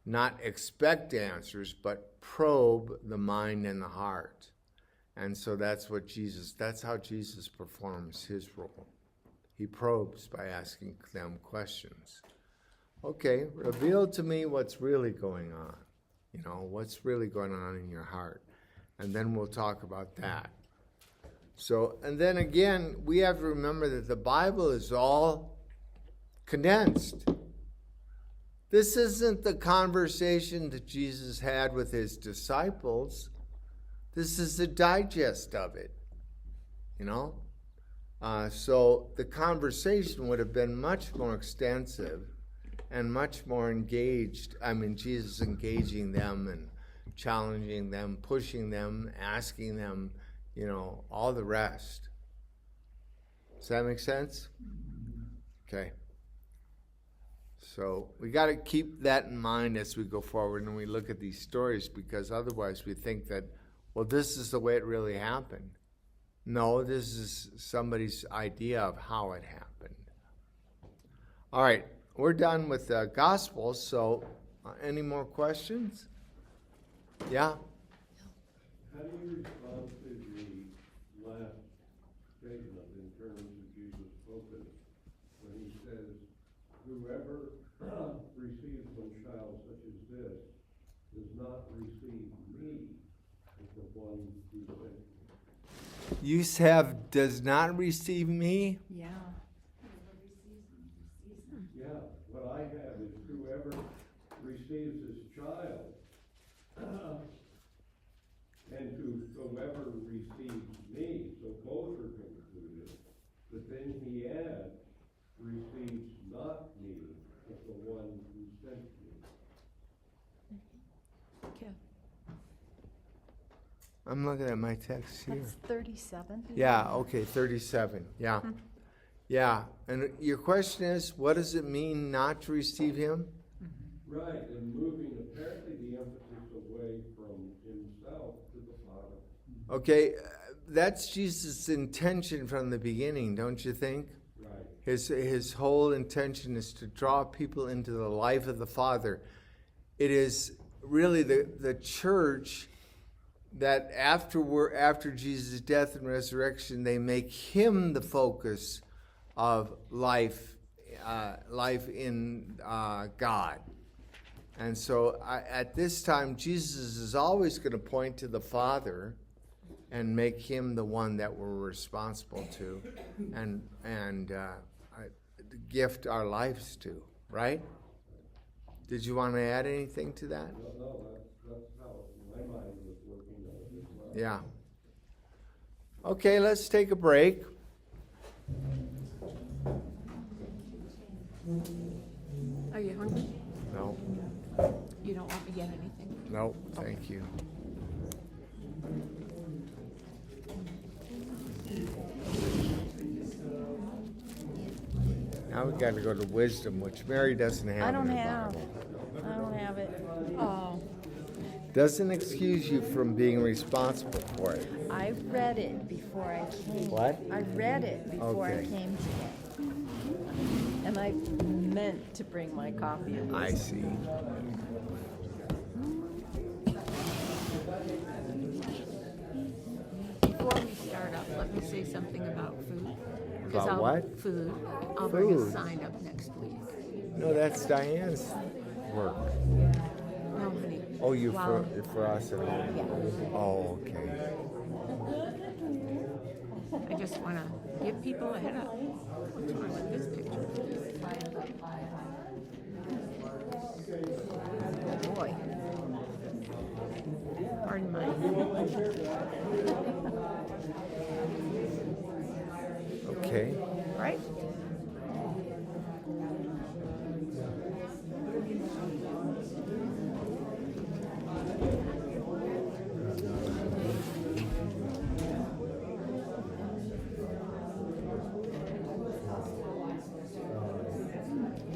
S1: Not expect answers, but probe the mind and the heart. And so that's how Jesus performs his role. He probes by asking them questions. Okay, reveal to me what's really going on. What's really going on in your heart. And then we'll talk about that. So, and then again, we have to remember that the Bible is all condensed. This isn't the conversation that Jesus had with his disciples. This is the digest of it, So the conversation would have been much more extensive and much more engaged. Jesus engaging them and challenging them, pushing them, asking them, all the rest. Does that make sense? Okay. So we got to keep that in mind as we go forward and we look at these stories, because otherwise we think that, well, this is the way it really happened. No, this is somebody's idea of how it happened. All right, we're done with the gospel, so any more questions? Yeah?
S6: How do you respond to the last statement in terms of Jesus' focus when he says, whoever receives one child such as this does not receive me as the one who sent me?
S1: You have does not receive me?
S5: Yeah.
S6: Yeah, what I have is whoever receives this child and whoever receives me, so both are included, but then he adds, receives not me, but the one who sent me.
S5: Okay.
S1: I'm looking at my text here.
S5: That's 37.
S1: Yeah, okay, 37. Yeah. Yeah. And your question is, what does it mean not to receive him?
S6: Right, and moving apparently the emphasis away from himself to the Father.
S1: Okay, that's Jesus' intention from the beginning, don't you think?
S6: Right.
S1: His whole intention is to draw people into the life of the Father. It is really the church that after Jesus' death and resurrection, they make him the focus of life in God. And so at this time, Jesus is always going to point to the Father and make him the one that we're responsible to and gift our lives to, right? Did you want to add anything to that?
S6: No, that's how my mind was working on it as well.
S1: Yeah. Okay, let's take a break.
S2: Are you hungry?
S1: No,
S2: You don't want me to get anything?
S1: no, thank you. Now we got to go to wisdom, which Mary doesn't have.
S11: I don't
S1: in her
S11: have.
S1: Bible.
S11: I don't have it.
S2: Oh,
S1: Doesn't excuse you from being responsible for it.
S11: I read it before I came.
S1: What?
S11: I read it before I
S1: Okay.
S11: came today. And I meant to bring my copy of
S1: I
S11: this.
S1: see.
S2: before we start up, let me say something about food. 'Cause
S1: About
S2: I'll-
S1: what?
S2: Food. I'll bring a
S1: Food.
S2: sign up next week.
S1: No, that's Diane's work.
S2: No, honey.
S1: Oh, you
S2: Wow.
S1: for us at home?
S2: Yeah.
S1: Oh, okay.
S2: I just want to give people a head up. What's wrong with this picture? Boy. Pardon my.
S1: Okay.
S2: Right?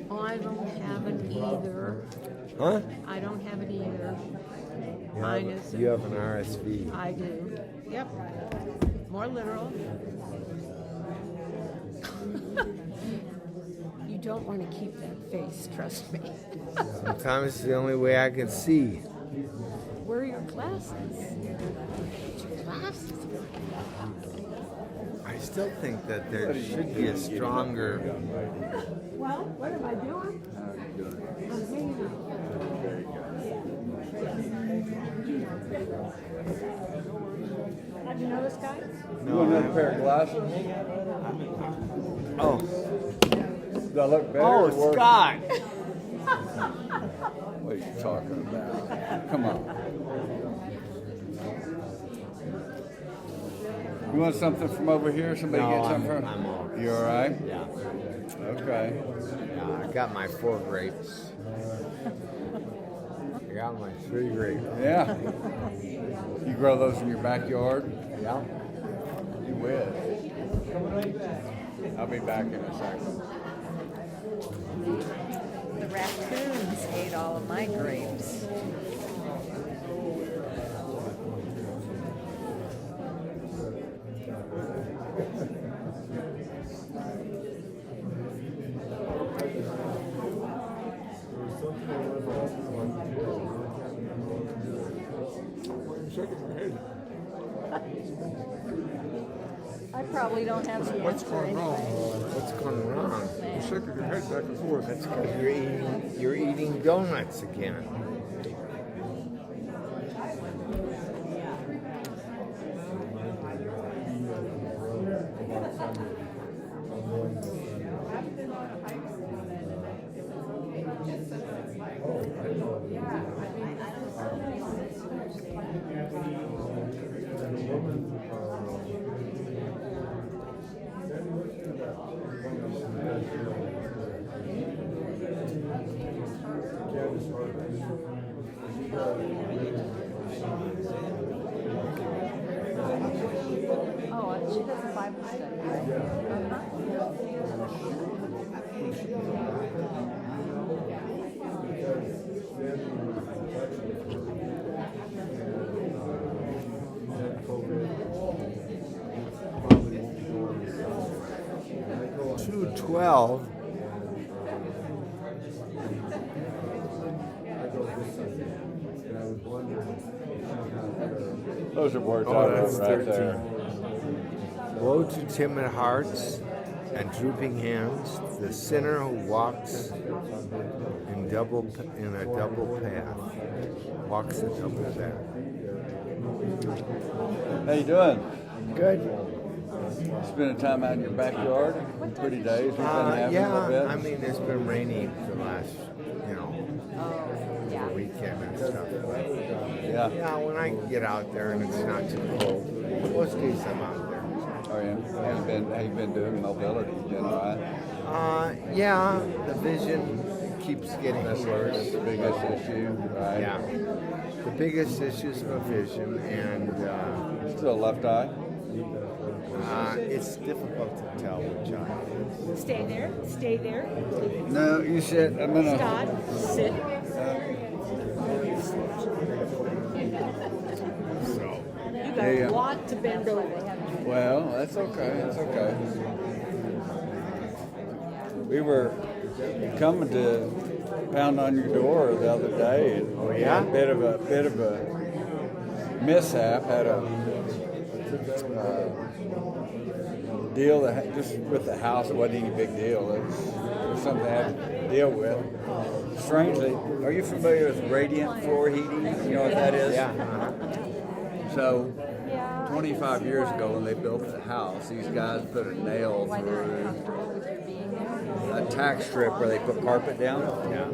S2: Oh, I don't have it either.
S1: Huh?
S2: I don't have it either.
S1: You
S2: Mine
S1: have,
S2: is.
S1: you have an RSV.
S2: I do. Yep. More literal. You don't want to keep that face, trust me.
S1: Sometimes it's the only way I can see.
S2: Where are your glasses? Get your glasses.
S1: I still think that there should be a stronger.
S2: Well, what am I doing? I'm hanging out. Have you know this guy?
S1: You want another
S6: pair of glasses?
S1: Oh,
S6: Does that look better?
S1: oh,
S6: or worse?
S1: Scott.
S6: What are you talking about? Come on. You want something from over here? Somebody
S1: No,
S6: get something
S1: I'm-
S6: from?
S1: I'm all right.
S6: You all right?
S1: Yeah.
S6: Okay.
S1: Yeah, I got my 4 grapes. I got my 3 grapes.
S6: Yeah. You grow those in your backyard?
S1: Yeah.
S6: You wish. I'll be back in a second.
S11: The raccoons ate all of my grapes. I probably don't have the answer anyway.
S1: What's going wrong?
S10: You're shaking your head back and forth.
S1: That's because you're eating donuts again.
S11: Oh, she does a Bible study, right?
S1: Uh-huh. 2:12.
S6: Those are words
S1: Oh,
S6: I wrote
S1: that's
S6: right
S1: 13.
S6: there.
S1: Woe to timid hearts and drooping hands, the sinner who walks in in a double path. Walks a double path.
S10: How you doing?
S1: Good.
S10: Spending time out in your backyard? Pretty days we've been having a little bit.
S1: I mean, it's been rainy the last,
S11: Yeah.
S1: weekend and stuff.
S10: Yeah.
S1: Yeah, when I get out there and it's not too cold, most days I'm out there.
S10: Oh yeah. How you been doing mobility? You doing all right?
S1: Yeah, the vision keeps getting
S10: That's
S1: worse.
S10: the biggest issue, right?
S1: Yeah. The biggest issue is my vision, and
S10: Still left eye?
S1: it's difficult to tell which eye it is.
S2: Stay there, stay there.
S10: No, you sit. I'm gonna.
S2: Scott, sit. You got
S10: Yeah.
S2: a lot to bend over.
S10: Well, that's okay. That's okay. We were coming to pound on your door the other day, and
S1: Oh, yeah?
S10: had a bit of a mishap. Had a deal that just with the house. It wasn't any big deal. It was something I had to deal with. Strangely, are you familiar with radiant floor heating? You know what that is?
S1: Yeah.
S10: So, 25 years ago when they built the house, these guys put a nail
S11: Why they're
S10: through
S11: uncomfortable with your being there.
S10: a tack strip where they put carpet down.
S1: Yeah.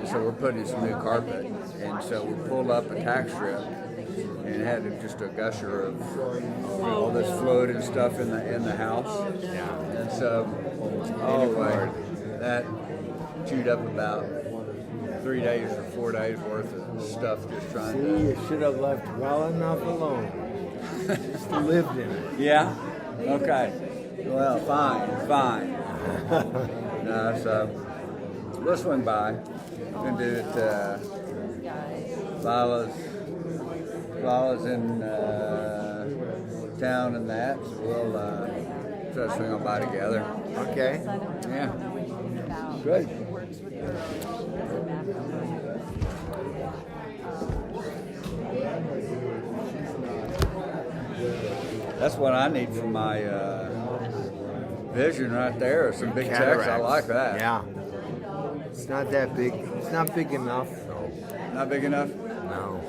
S10: So we're putting some new carpet, and so we pulled up a tack strip and had just a gusher of all this fluid and stuff in the house.
S1: Yeah.
S10: And so anyway, that chewed up about 3 days or 4 days worth of stuff just trying
S1: See,
S10: to.
S1: you should have left well enough alone. Just lived in it.
S10: Yeah. Okay. Well, fine. No, so we'll swing by. Gonna do it. Lila's in town and that, so we'll try to swing on by together.
S1: Okay.
S10: Yeah.
S11: About
S10: Good.
S11: works with girls.
S10: That's what I need for my vision right there. Some big checks. I
S1: Cataracts.
S10: like that.
S1: Yeah. It's not that big. It's not big enough, though.
S10: Not big enough?
S1: No.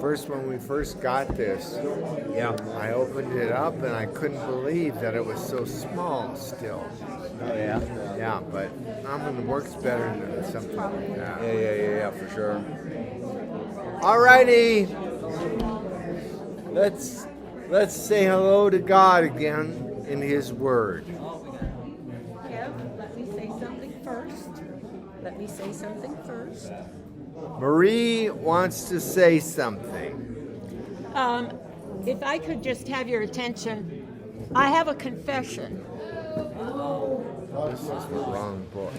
S1: First, when we first got this,
S10: Yeah.
S1: I opened it up and I couldn't believe that it was so small still.
S10: Oh yeah.
S1: Yeah, but it works better than something like that.
S10: Yeah, for sure.
S1: Alrighty. Let's say hello to God again in His Word.
S2: Kev, let me say something first.
S1: Marie wants to say something.
S2: If I could just have your attention, I have a confession.
S1: This is the wrong book.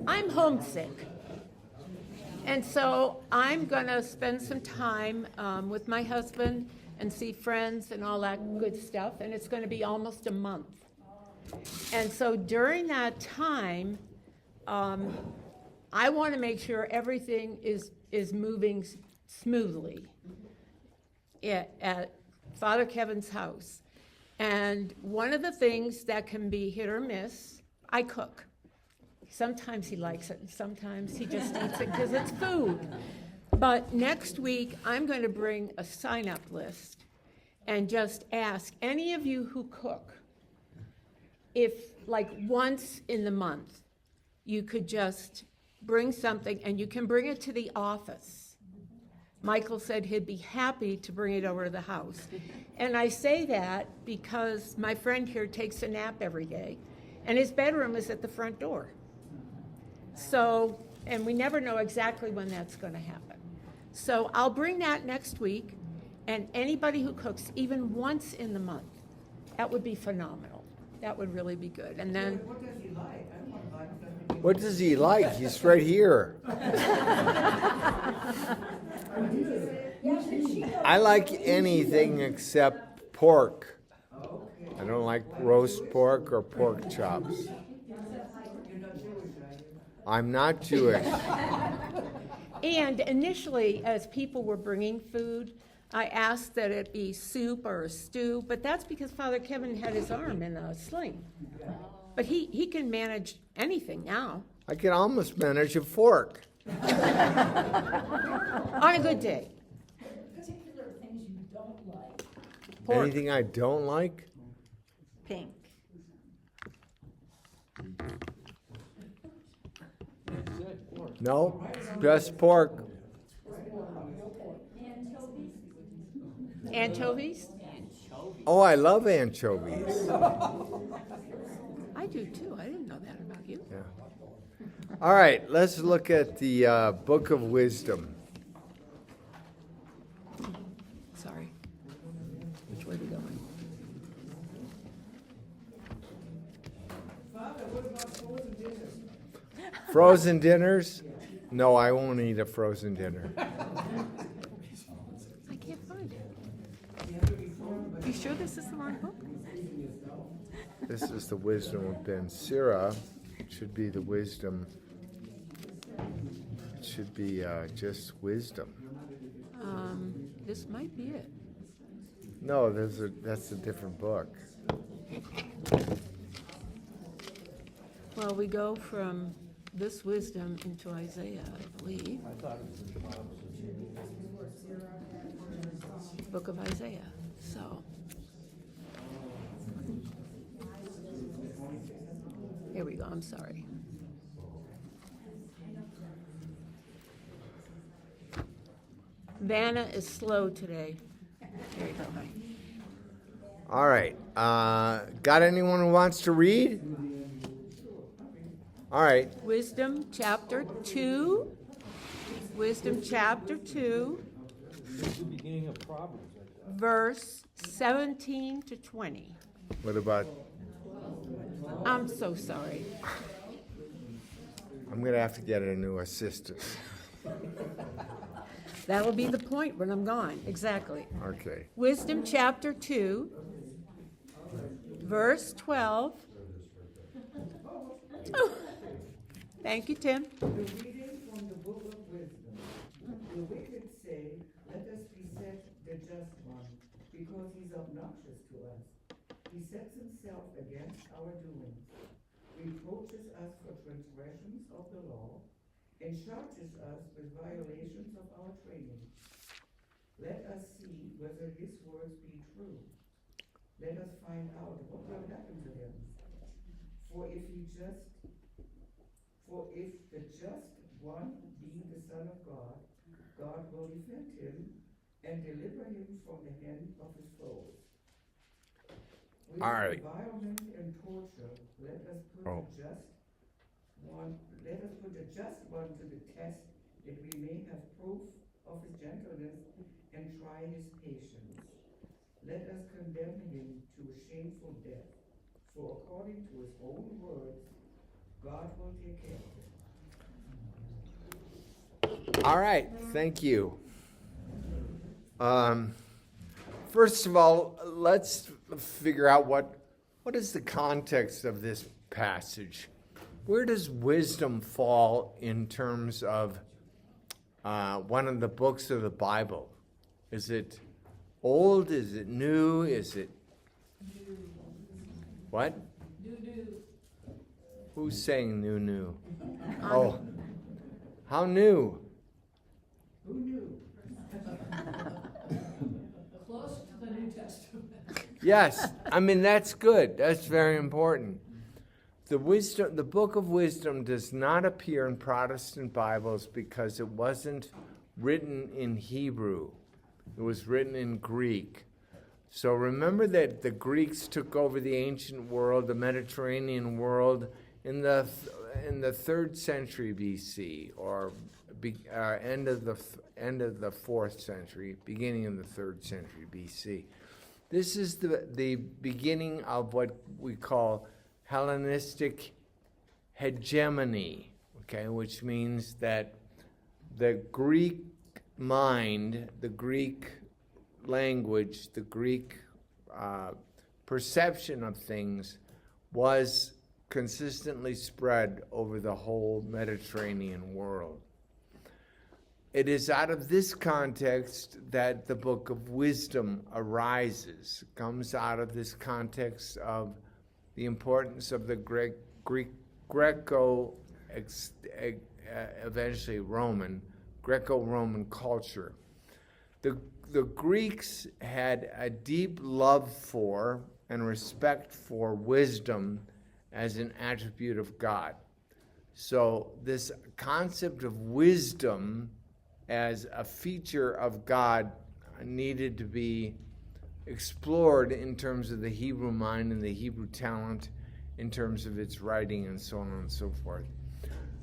S2: I'm homesick. And so I'm going to spend some time with my husband and see friends and all that good stuff. And it's going to be almost a month. And so during that time, I want to make sure everything is moving smoothly at Father Kevin's house. And one of the things that can be hit or miss, I cook. Sometimes he likes it, and sometimes he just eats it because it's food. But next week, I'm going to bring a sign-up list and just ask any of you who cook, if, like, once in the month, you could just bring something, and you can bring it to the office. Michael said he'd be happy to bring it over to the house. And I say that because my friend here takes a nap every day, and his bedroom is at the front door. So, and we never know exactly when that's going to happen. So I'll bring that next week, and anybody who cooks even once in the month, that would be phenomenal. That would really be good. And then,
S9: What does he like? I want to buy something.
S1: What does he like? He's right here. I like anything except pork. I don't like roast pork or pork chops. I'm not Jewish.
S2: and initially, as people were bringing food, I asked that it be soup or a stew, but that's because Father Kevin had his arm in a sling. But he can manage anything now,
S1: I can almost manage a fork.
S2: on a good day.
S7: Particular things you don't like.
S2: Pork.
S1: Anything I don't like?
S11: Pink.
S1: No, just pork.
S2: Anchovies?
S1: Oh, I love anchovies.
S2: I do too. I didn't know that about you.
S1: Yeah. All right, let's look at the Book of Wisdom.
S2: Sorry. Which way are we going?
S9: Father, what about frozen dinners?
S1: Frozen dinners? No, I won't eat a frozen dinner.
S2: I can't find it. You sure this is the wrong book?
S1: This is the Wisdom of Ben Sira. It should be the wisdom. It should be just wisdom.
S2: This might be it.
S1: No, that's a different book.
S2: Well, we go from this wisdom into Isaiah, I believe. Book of Isaiah, so. Here we go, I'm sorry. Vanna is slow today. There you go, honey.
S1: All right. Got anyone who wants to read? All right.
S2: Wisdom chapter 2. Wisdom chapter 2,
S3: It's the beginning of Proverbs.
S2: verse 17 to 20.
S1: What about?
S2: I'm so sorry.
S1: I'm going to have to get a new assistant.
S2: That'll be the point when I'm gone, exactly.
S1: Okay.
S2: Wisdom chapter 2, verse 12. Oh, thank you, Tim.
S9: The reading from the book of wisdom. The wicked say, let us beset the just one, because he's obnoxious to us. He sets himself against our doings, reproaches us for transgressions of the law, and charges us with violations of our training. Let us see whether his words be true. Let us find out what will happen to him. For if the just one be the Son of God, God will defend him and deliver him from the hand of his foes. With
S1: All right.
S9: revilement and torture, let us put the just one to the test, that we may have proof of his gentleness and try his patience. Let us condemn him to a shameful death, for according to his own words, God will take care of him.
S1: All right. Thank you. First of all, let's figure out what is the context of this passage. Where does wisdom fall in terms of one of the books of the Bible? Is it old? Is it new? Is it what?
S2: New.
S1: Who's saying new? Oh, how new?
S9: Who knew?
S7: Close to the New Testament.
S1: Yes, I mean that's good. That's very important. The book of wisdom does not appear in Protestant Bibles because it wasn't written in Hebrew. It was written in Greek. So remember that the Greeks took over the ancient world, the Mediterranean world, in the 3rd century BC, or end of the 4th century, beginning of the 3rd century BC. This is the beginning of what we call Hellenistic hegemony, okay, which means that the Greek mind, the Greek language, the Greek perception of things was consistently spread over the whole Mediterranean world. it is out of this context that the book of wisdom arises. It comes out of this context of the importance of the eventually Roman, Greco-Roman culture. The Greeks had a deep love for and respect for wisdom as an attribute of God. So this concept of wisdom as a feature of God needed to be explored in terms of the Hebrew mind and the Hebrew talent, in terms of its writing and so on and so forth.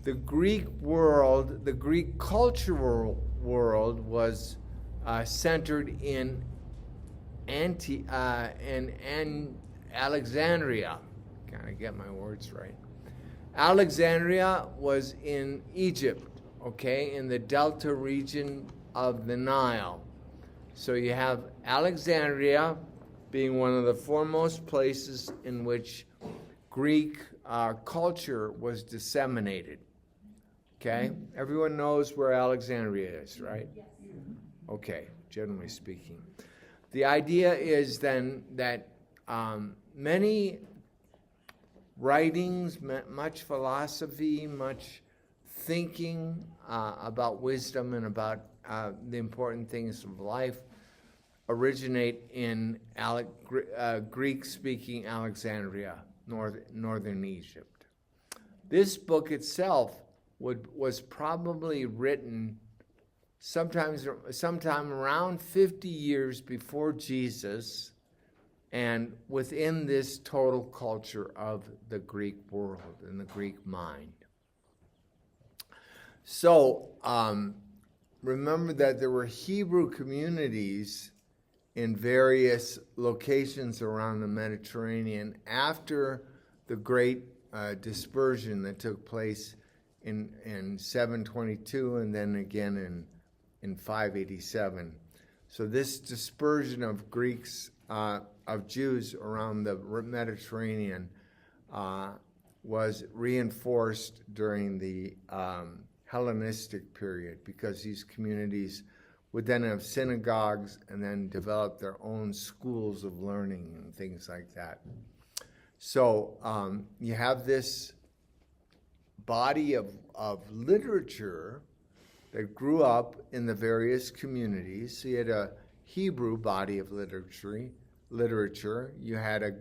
S1: The Greek world, the Greek cultural world was centered in Alexandria. Kind of get my words right. Alexandria was in Egypt, okay, in the delta region of the Nile. So you have Alexandria being one of the foremost places in which Greek culture was disseminated. Okay? Everyone knows where Alexandria is, right? Yes. Okay, generally speaking. The idea is then that many writings, much philosophy, much thinking about wisdom and about the important things of life originate in Greek-speaking Alexandria, northern Egypt. This book itself was probably written sometime around 50 years before Jesus, and within this total culture of the Greek world and the Greek mind. So remember that there were Hebrew communities in various locations around the Mediterranean after the great dispersion that took place in 722 and then again in 587. So this dispersion of Greeks, of Jews around the Mediterranean was reinforced during the Hellenistic period, because these communities would then have synagogues and then develop their own schools of learning and things like that. So you have this body of literature that grew up in the various communities. So you had a Hebrew body of literature. You had a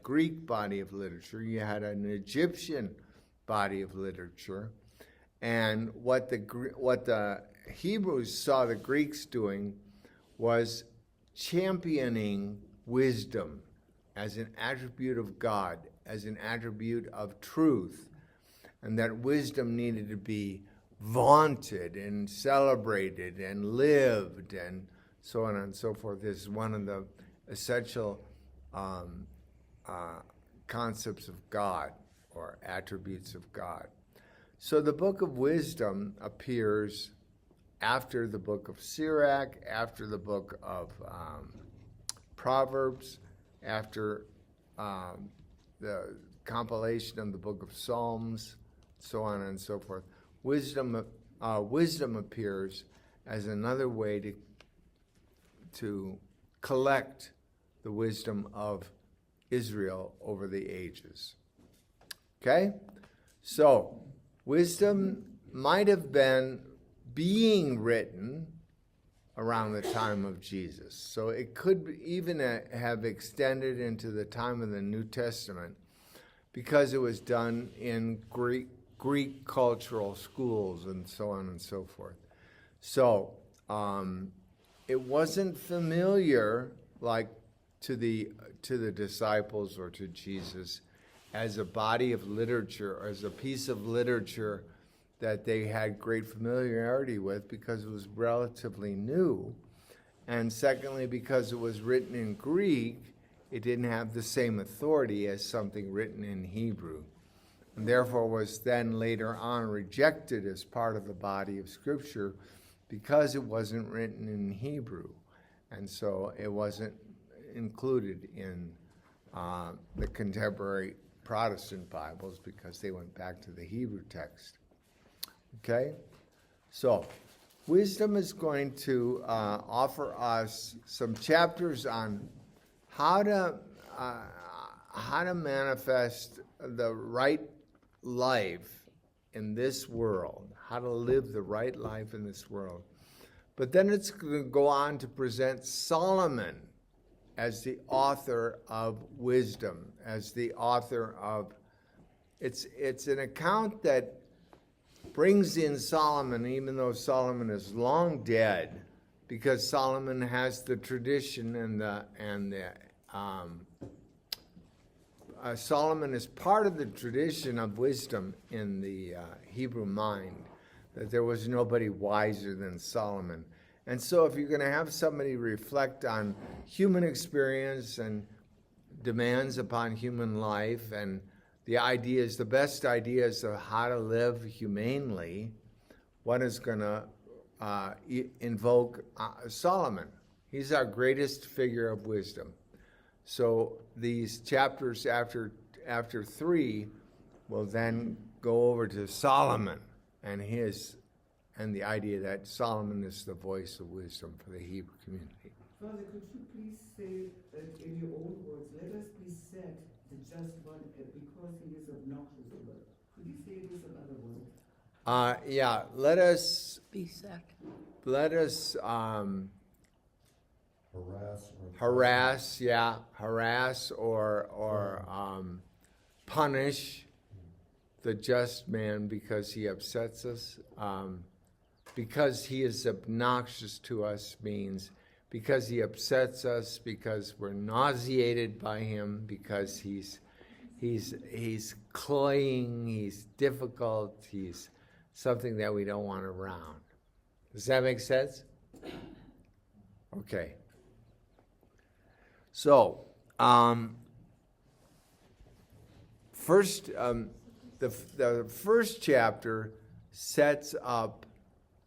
S1: Greek body of literature. You had an Egyptian body of literature. And what the Hebrews saw the Greeks doing was championing wisdom as an attribute of God, as an attribute of truth, and that wisdom needed to be vaunted and celebrated and lived and so on and so forth. This is one of the essential concepts of God, or attributes of God. So the book of wisdom appears after the book of Sirach, after the book of Proverbs, after the compilation of the book of Psalms, so on and so forth. Wisdom appears as another way to collect the wisdom of Israel over the ages. Okay? So, wisdom might have been being written around the time of Jesus. So it could even have extended into the time of the New Testament, because it was done in Greek cultural schools and so on and so forth. So it wasn't familiar, like to the disciples or to Jesus, as a body of literature, or as a piece of literature that they had great familiarity with, because it was relatively new. And secondly, because it was written in Greek, it didn't have the same authority as something written in Hebrew, and therefore was then later on rejected as part of the body of Scripture, because it wasn't written in Hebrew, and so it wasn't included in the contemporary Protestant Bibles, because they went back to the Hebrew text. Okay? So, wisdom is going to offer us some chapters on how to manifest the right life in this world, how to live the right life in this world. But then it's going to go on to present Solomon as the author of wisdom, as the author of, it's an account that brings in Solomon, even though Solomon is long dead, because Solomon has the tradition Solomon is part of the tradition of wisdom in the Hebrew mind, that there was nobody wiser than Solomon. And so if you're going to have somebody reflect on human experience and demands upon human life and the best ideas of how to live humanely, one is going to invoke Solomon. He's our greatest figure of wisdom. So these chapters after 3 will then go over to Solomon and the idea that Solomon is the voice of wisdom for the Hebrew community.
S9: Father, could you please say that in your own words, let us beset the just one because he is obnoxious. Could you say this another word?
S1: Yeah, let us
S11: Beset.
S1: harass or punish the just man because he upsets us. Because he is obnoxious to us means because he upsets us, because we're nauseated by him, because he's cloying, he's difficult, he's something that we don't want around. Does that make sense? Okay. So, first, the first chapter sets up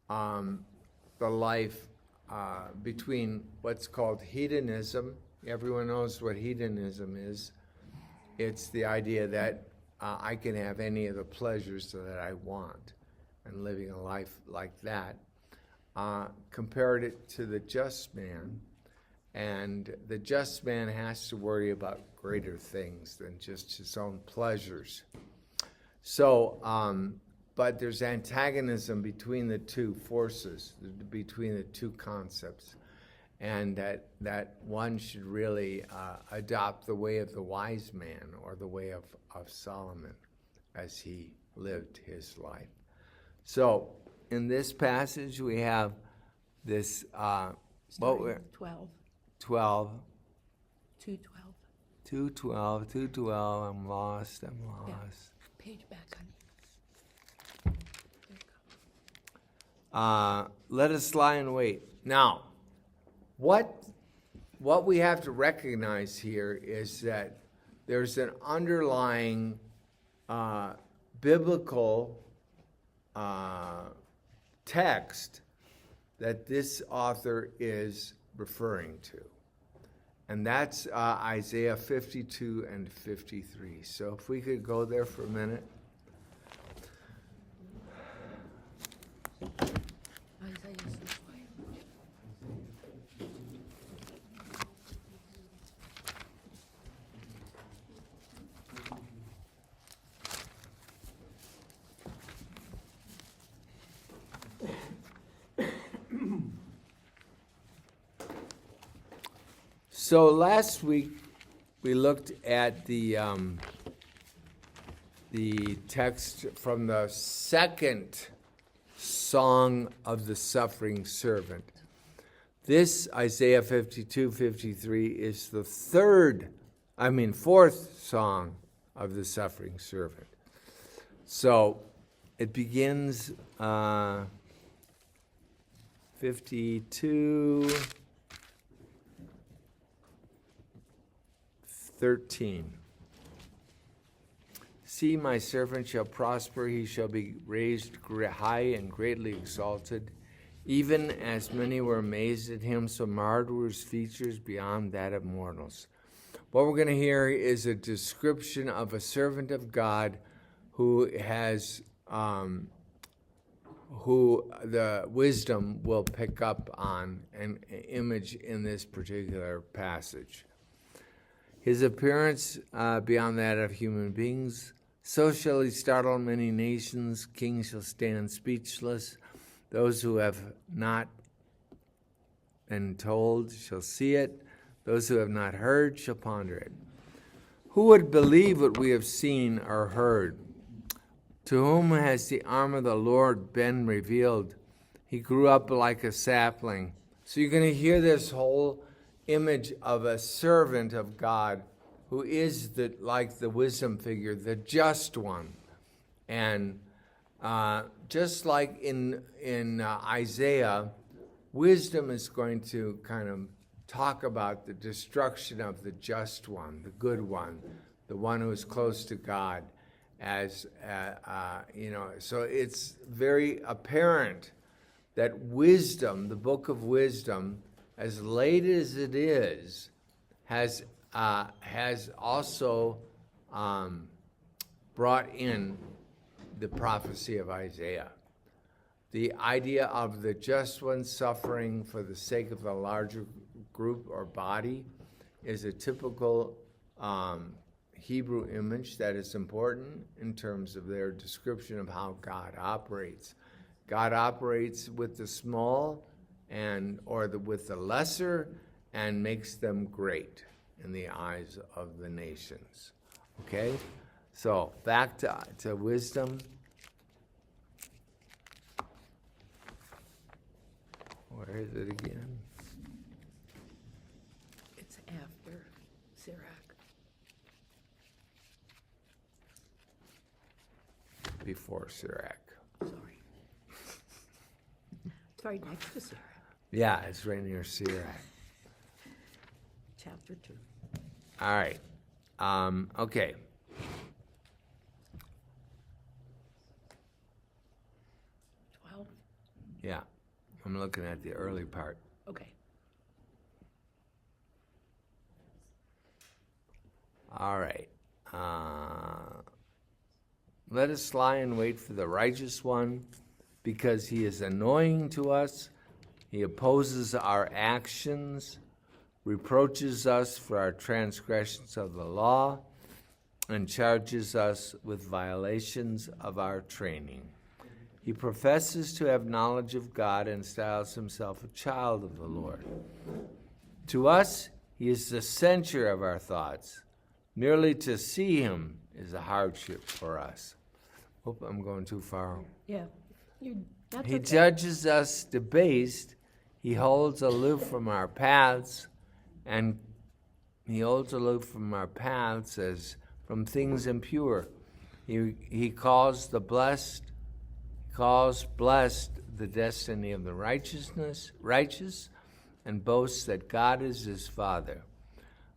S1: the life between what's called hedonism. Everyone knows what hedonism is. It's the idea that I can have any of the pleasures that I want, and living a life like that. Compared it to the just man, and the just man has to worry about greater things than just his own pleasures. So, but there's antagonism between the two forces, between the two concepts, and that one should really adopt the way of the wise man or the way of Solomon as he lived his life. So in this passage we have this,
S11: 12.
S1: 12.
S11: 212.
S1: 212. I'm lost.
S11: Yeah. Page back, honey.
S1: Let us lie in wait. Now, what we have to recognize here is that there's an underlying biblical text that this author is referring to. And that's Isaiah 52 and 53. So if we could go there for a minute.
S11: Isaiah's this way.
S1: So last week we looked at the text from the second Song of the Suffering Servant. This Isaiah 52:53 is the fourth song of the suffering servant. So it begins 52:13. See, my servant shall prosper, he shall be raised high and greatly exalted. Even as many were amazed at him, so marred were his features beyond that of mortals. What we're going to hear is a description of a servant of God who has who the wisdom will pick up on an image in this particular passage. His appearance beyond that of human beings, so shall he startle many nations, kings shall stand speechless, those who have not been told shall see it, those who have not heard shall ponder it. Who would believe what we have seen or heard? To whom has the arm of the Lord been revealed? He grew up like a sapling. So you're going to hear this whole image of a servant of God who is like the wisdom figure, the just one. And just like in Isaiah, wisdom is going to kind of talk about the destruction of the just one, the good one, the one who is close to God. So it's very apparent that wisdom, the book of wisdom, as late as it is, has also brought in the prophecy of Isaiah. The idea of the just one suffering for the sake of the larger group or body is a typical Hebrew image that is important in terms of their description of how God operates. God operates with the small with the lesser and makes them great in the eyes of the nations. Okay? So back to wisdom. Where is it again?
S2: It's after Sirach.
S1: Before Sirach.
S2: Sorry. It's right next to Sirach.
S1: Yeah, it's right near Sirach.
S2: Chapter 2.
S1: All right. Okay. Yeah, I'm looking at the early part.
S2: Okay.
S1: All right. Let us lie in wait for the righteous one, because he is annoying to us. He opposes our actions, reproaches us for our transgressions of the law, and charges us with violations of our training. He professes to have knowledge of God and styles himself a child of the Lord. To us, he is the censure of our thoughts. Merely to see him is a hardship for us. Hope I'm going too far.
S2: Yeah. That's
S1: He
S2: okay.
S1: judges us debased. He holds aloof from our paths, and he holds aloof from our paths as from things impure. He calls blessed the destiny of the righteous, and boasts that God is his Father.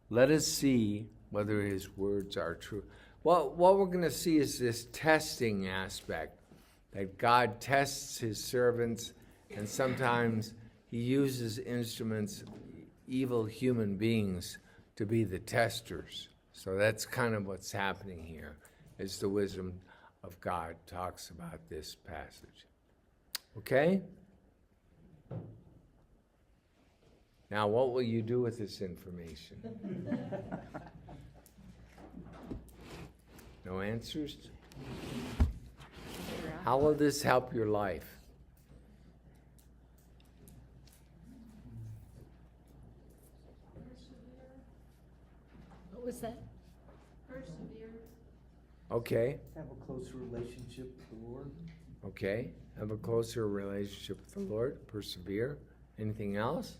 S1: Let us see whether his words are true. What we're going to see is this testing aspect, that God tests his servants, and sometimes he uses instruments, evil human beings, to be the testers. So that's kind of what's happening here, as the wisdom of God talks about this passage. Okay? Now, what will you do with this information? No answers? How will this help your life?
S2: What was that?
S5: Persevere.
S1: Okay,
S3: Have a closer relationship with the Lord.
S1: okay. Have a closer relationship with the Lord. Persevere. Anything else?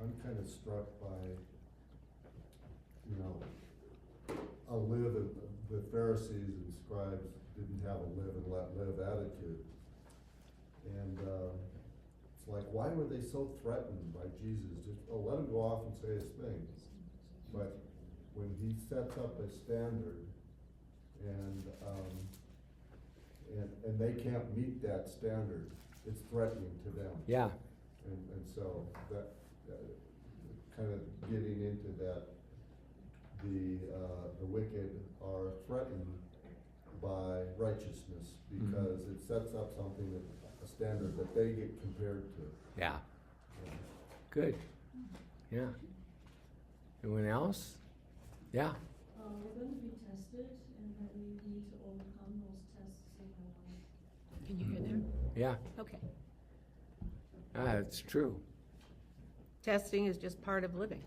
S12: I'm kind of struck by, the Pharisees and scribes didn't have a live and let live attitude. And it's like, why were they so threatened by Jesus? Just, let him go off and say his thing. But when he sets up a standard and they can't meet that standard, it's threatening to them.
S1: Yeah.
S12: And so that kind of getting into that, the wicked are threatened by righteousness, because it sets up something that, a standard that they get compared to.
S1: Yeah. Good. Yeah. Anyone else? Yeah.
S7: We're going to be tested, and that we need to overcome those tests in our life.
S2: Can you hear there?
S1: Yeah.
S2: Okay.
S1: It's true.
S2: Testing is just part of living.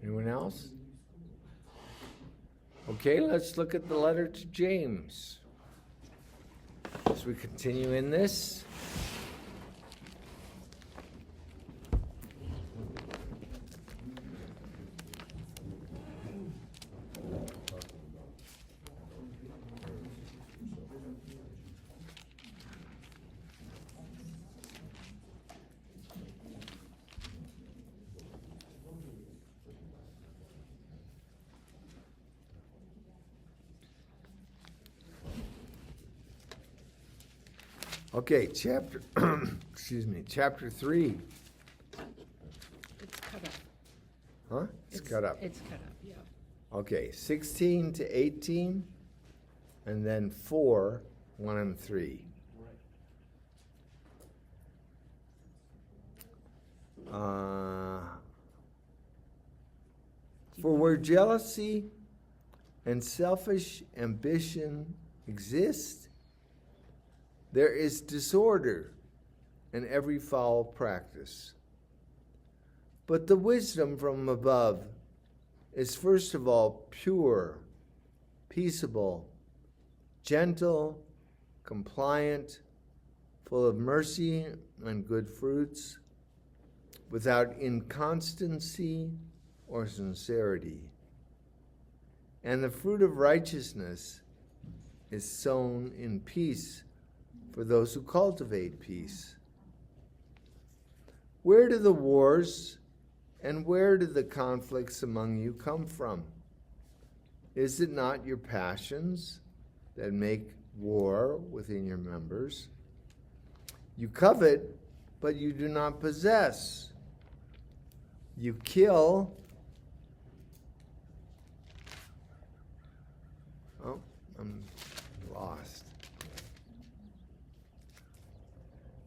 S1: Anyone else? Okay, let's look at the letter to James. As we continue in this. Okay, chapter, chapter 3.
S2: It's cut up.
S1: Huh? It's cut up.
S2: It's cut up, yeah.
S1: Okay, 16 to 18, and then 4, 1 and 3. For where jealousy and selfish ambition exist, there is disorder and every foul practice. But the wisdom from above is first of all pure, peaceable, gentle, compliant, full of mercy and good fruits, without inconstancy or sincerity. And the fruit of righteousness is sown in peace for those who cultivate peace. Where do the wars and where do the conflicts among you come from? Is it not your passions that make war within your members? You covet, but you do not possess. You kill. Oh, I'm lost.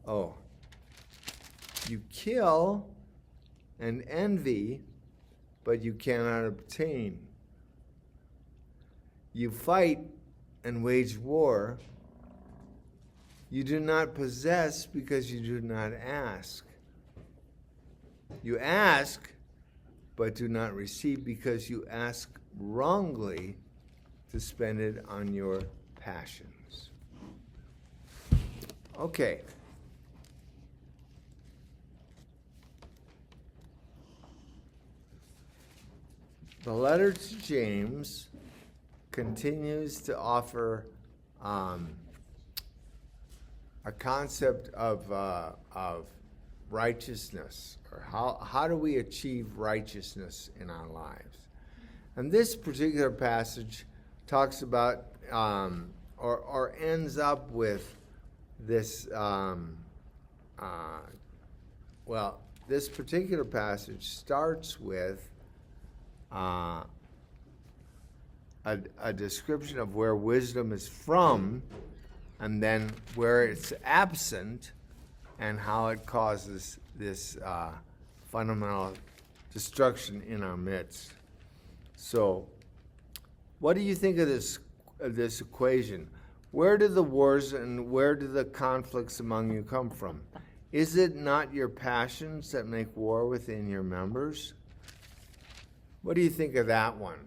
S1: Oh. You kill and envy, but you cannot obtain. You fight and wage war. You do not possess because you do not ask. You ask, but do not receive because you ask wrongly to spend it on your passions. Okay. The letter to James continues to offer a concept of righteousness, or how do we achieve righteousness in our lives. And this particular passage talks about or ends up with this, this particular passage starts with a description of where wisdom is from, and then where it's absent, and how it causes this fundamental destruction in our midst. So, what do you think of this equation? Where do the wars and where do the conflicts among you come from? Is it not your passions that make war within your members? What do you think of that one?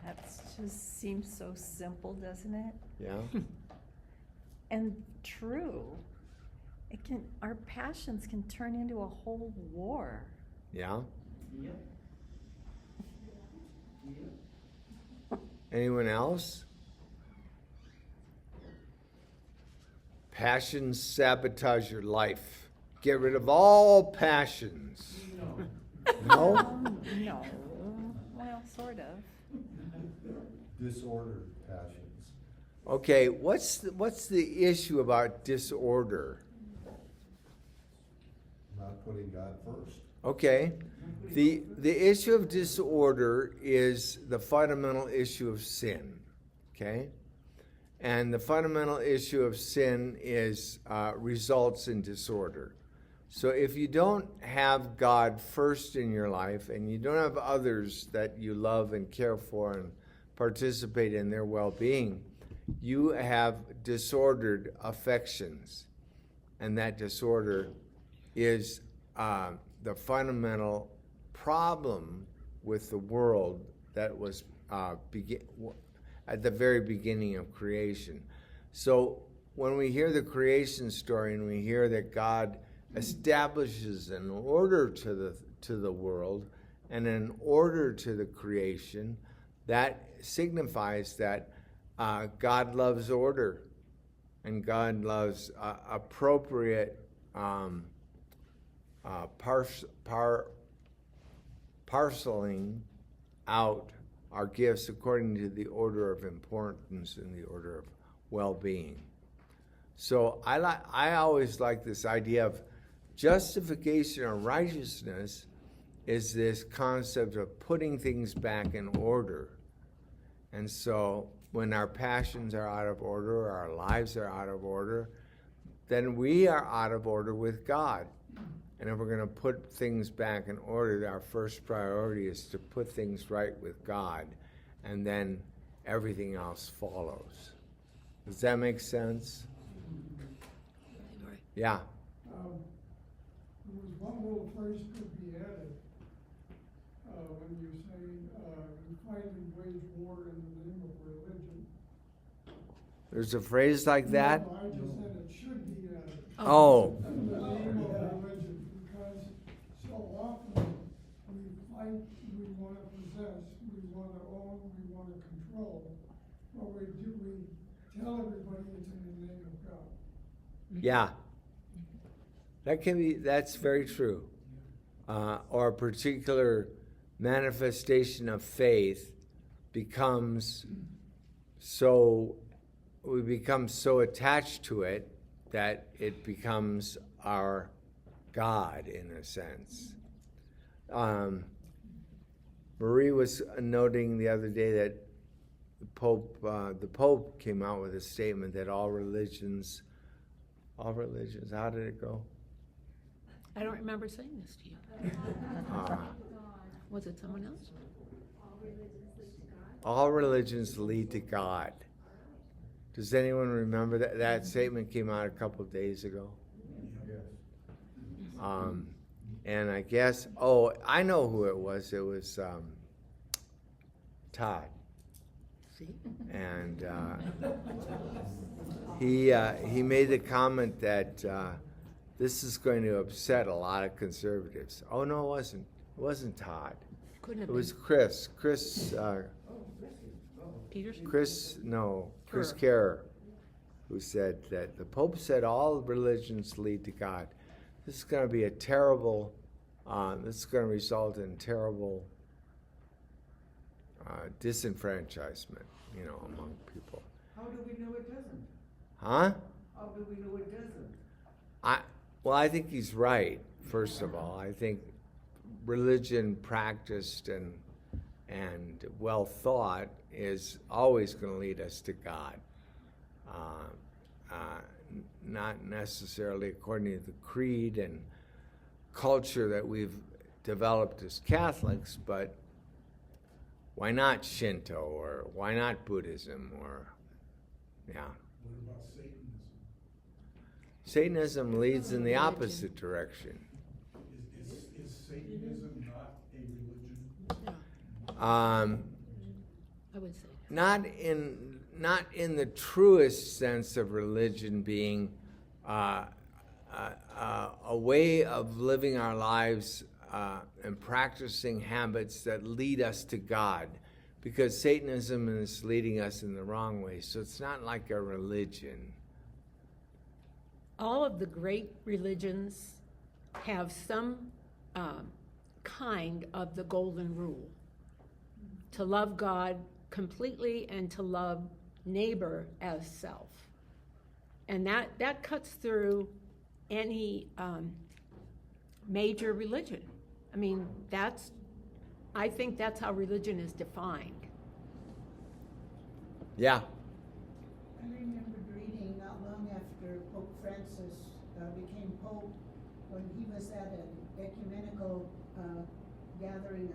S11: That just seems so simple, doesn't it?
S1: Yeah?
S11: And true. Our passions can turn into a whole war.
S1: Yeah?
S3: Yeah.
S1: Anyone else? Passions sabotage your life. Get rid of all passions. No?
S11: No. Well, sort of.
S12: Disordered passions.
S1: Okay, what's the issue about disorder?
S12: Not putting God first.
S1: Okay. The issue of disorder is the fundamental issue of sin. Okay? And the fundamental issue of sin is results in disorder. So if you don't have God first in your life and you don't have others that you love and care for and participate in their well-being, you have disordered affections. And that disorder is the fundamental problem with the world that was at the very beginning of creation. So when we hear the creation story and we hear that God establishes an order to the world and an order to the creation, that signifies that God loves order and God loves appropriate parceling out our gifts according to the order of importance and the order of well-being. So I always like this idea of justification or righteousness is this concept of putting things back in order. And so when our passions are out of order, or our lives are out of order, then we are out of order with God. And if we're going to put things back in order, our first priority is to put things right with God, and then everything else follows. Does that make sense? Yeah.
S8: There was one little phrase could be added when you say we fight and wage war in the name of religion.
S1: There's a phrase like that?
S8: No, I just said it should be added.
S1: Oh.
S8: In the name of religion, because so often we fight, we want to possess, we want to own, we want to control. But we tell everybody it's in the name of God.
S1: Yeah. That's very true. Or a particular manifestation of faith we become so attached to it that it becomes our God in a sense. Marie was noting the other day that the Pope came out with a statement that all religions, how did it go?
S2: I don't remember saying this to you. Was it someone else?
S1: All religions lead to God. Does anyone remember that? That statement came out a couple of days ago. And I guess, I know who it was. It was Todd.
S2: See?
S1: And he made the comment that this is going to upset a lot of conservatives. Oh, no, it wasn't. It wasn't Todd.
S2: Couldn't have
S1: It was
S2: been.
S1: Chris.
S2: Peterson?
S1: Chris Kerr, who said that the Pope said all religions lead to God. This is going to be a terrible, this is going to result in terrible disenfranchisement, among people.
S9: How do we know it doesn't?
S1: Huh?
S9: How do we know it doesn't?
S1: I think he's right, first of all. I think religion practiced and well thought is always going to lead us to God. Not necessarily according to the creed and culture that we've developed as Catholics, but why not Shinto, or why not Buddhism, or, yeah.
S13: What about Satanism?
S1: Satanism leads in the opposite direction.
S13: Is Satanism not a religion?
S2: I would say.
S1: Not in the truest sense of religion being a way of living our lives and practicing habits that lead us to God, because Satanism is leading us in the wrong way. So it's not like a religion.
S2: All of the great religions have some kind of the golden rule. To love God completely and to love neighbor as self. And that cuts through any major religion. I mean, I think that's how religion is defined.
S1: Yeah.
S14: I remembered reading not long after Pope Francis became Pope, when he was at an ecumenical gathering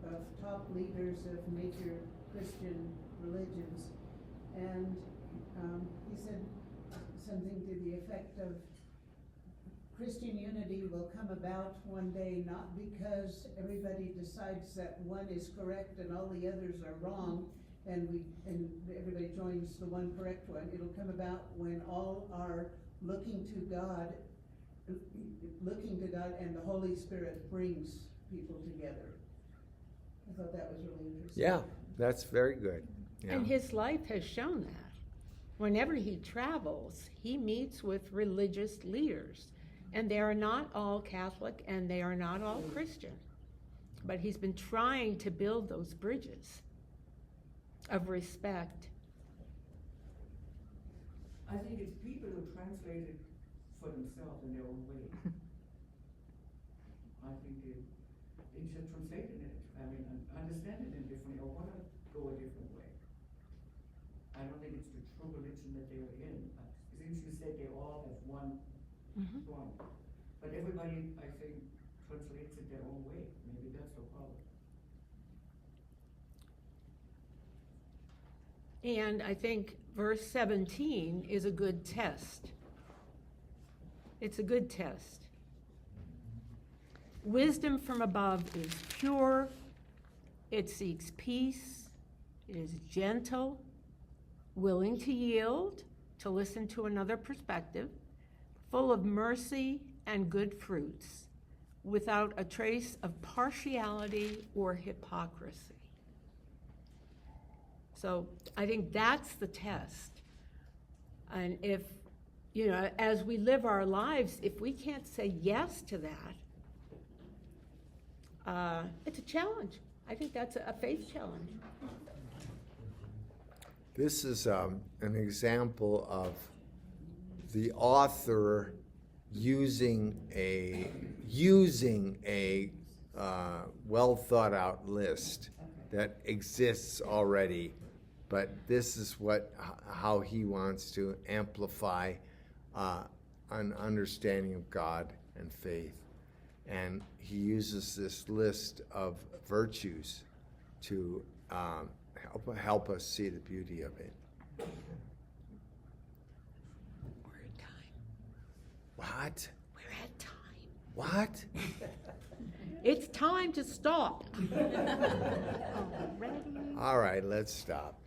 S14: of top leaders of major Christian religions. And he said something to the effect of, Christian unity will come about one day, not because everybody decides that one is correct and all the others are wrong, and everybody joins the one correct one. It'll come about when all are looking to God, and the Holy Spirit brings people together. I thought that was really interesting.
S1: Yeah, that's very good. Yeah.
S2: And his life has shown that. Whenever he travels, he meets with religious leaders. And they are not all Catholic and they are not all Christian. But he's been trying to build those bridges of respect.
S9: I think it's people who translate it for themselves in their own way. I think they just translate it, understand it in a different way, or want to go a different way. I don't think it's the true religion that they're in. Since you said they all have one point, but everybody, I think, translates it their own way. Maybe that's the problem.
S2: And I think verse 17 is a good test. It's a good test. Wisdom from above is pure, it seeks peace, it is gentle, willing to yield, to listen to another perspective, full of mercy and good fruits, without a trace of partiality or hypocrisy. So I think that's the test. And if, as we live our lives, if we can't say yes to that, it's a challenge. I think that's a faith challenge.
S1: This is an example of the author using a well thought out list that exists already, but this is how he wants to amplify an understanding of God and faith. And he uses this list of virtues to help us see the beauty of it.
S2: We're at time.
S1: What?
S2: We're at time.
S1: What?
S2: It's time to stop.
S1: All right, let's stop.